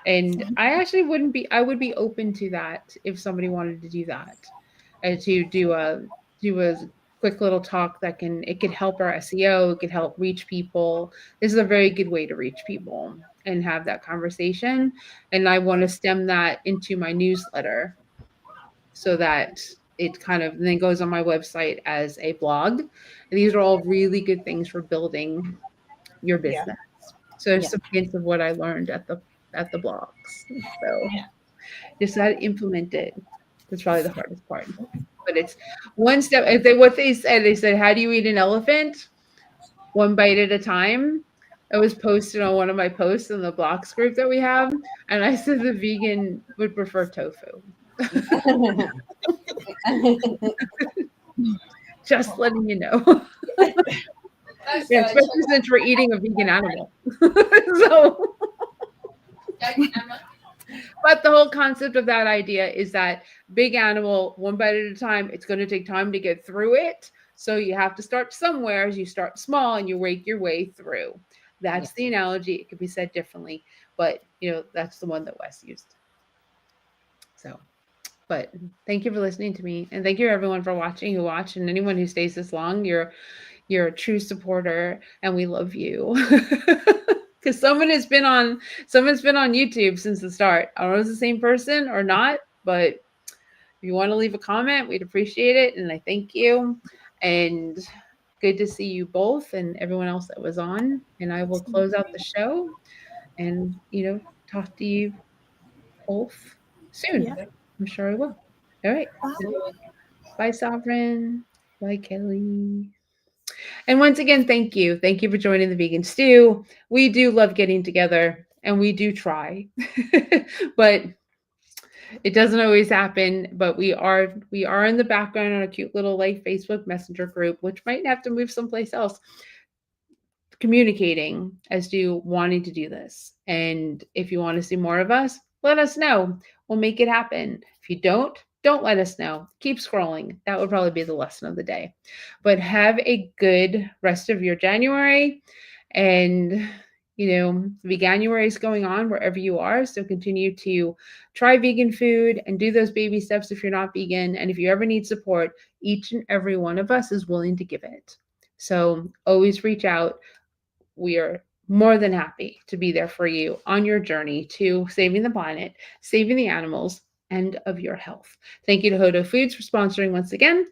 And I actually I would be open to that if somebody wanted to do that. And to do a quick little talk it could help our SEO, it could help reach people. This is a very good way to reach people and have that conversation. And I want to stem that into my newsletter so that it kind of then goes on my website as a blog. And these are all really good things for building your business. Yeah. So there's some hints of what I learned at the blogs. So just how to implement it. That's probably the hardest part. But it's one step. They said, how do you eat an elephant? One bite at a time. It was posted on one of my posts in the blocks group that we have. And I said the vegan would prefer tofu. Just letting you know. Especially since we're eating a vegan animal. So but the whole concept of that idea is that big animal, one bite at a time, it's going to take time to get through it. So you have to start somewhere. As you start small and you work your way through. That's the analogy. It could be said differently, but that's the one that Wes used. So But thank you for listening to me, and thank you everyone for watching who watched, and anyone who stays this long. You're a true supporter, and we love you. Because someone's been on YouTube since the start. I don't know if it's the same person or not, but if you want to leave a comment, we'd appreciate it, and I thank you. And good to see you both and everyone else that was on. And I will close out the show and talk to you both soon. Yeah. I'm sure I will. All right. Bye. Bye, Sovereign. Bye, Kelly. And once again, thank you. Thank you for joining the Vegan Stew. We do love getting together and we do try. But it doesn't always happen, but we are in the background on a cute little like Facebook Messenger group, which might have to move someplace else, communicating as to wanting to do this. And if you want to see more of us, let us know. We'll make it happen. If you don't let us know. Keep scrolling. That would probably be the lesson of the day. But have a good rest of your January. And Veganuary is going on wherever you are. So continue to try vegan food and do those baby steps if you're not vegan. And if you ever need support, each and every one of us is willing to give it. So always reach out. We are more than happy to be there for you on your journey to saving the planet, saving the animals, and of your health. Thank you to Hodo Foods for sponsoring once again.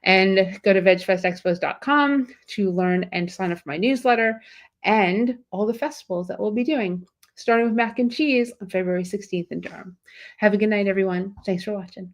And go to vegfestexpos.com to learn and sign up for my newsletter and all the festivals that we'll be doing, starting with mac and cheese on February 16th in Durham. Have a good night, everyone. Thanks for watching.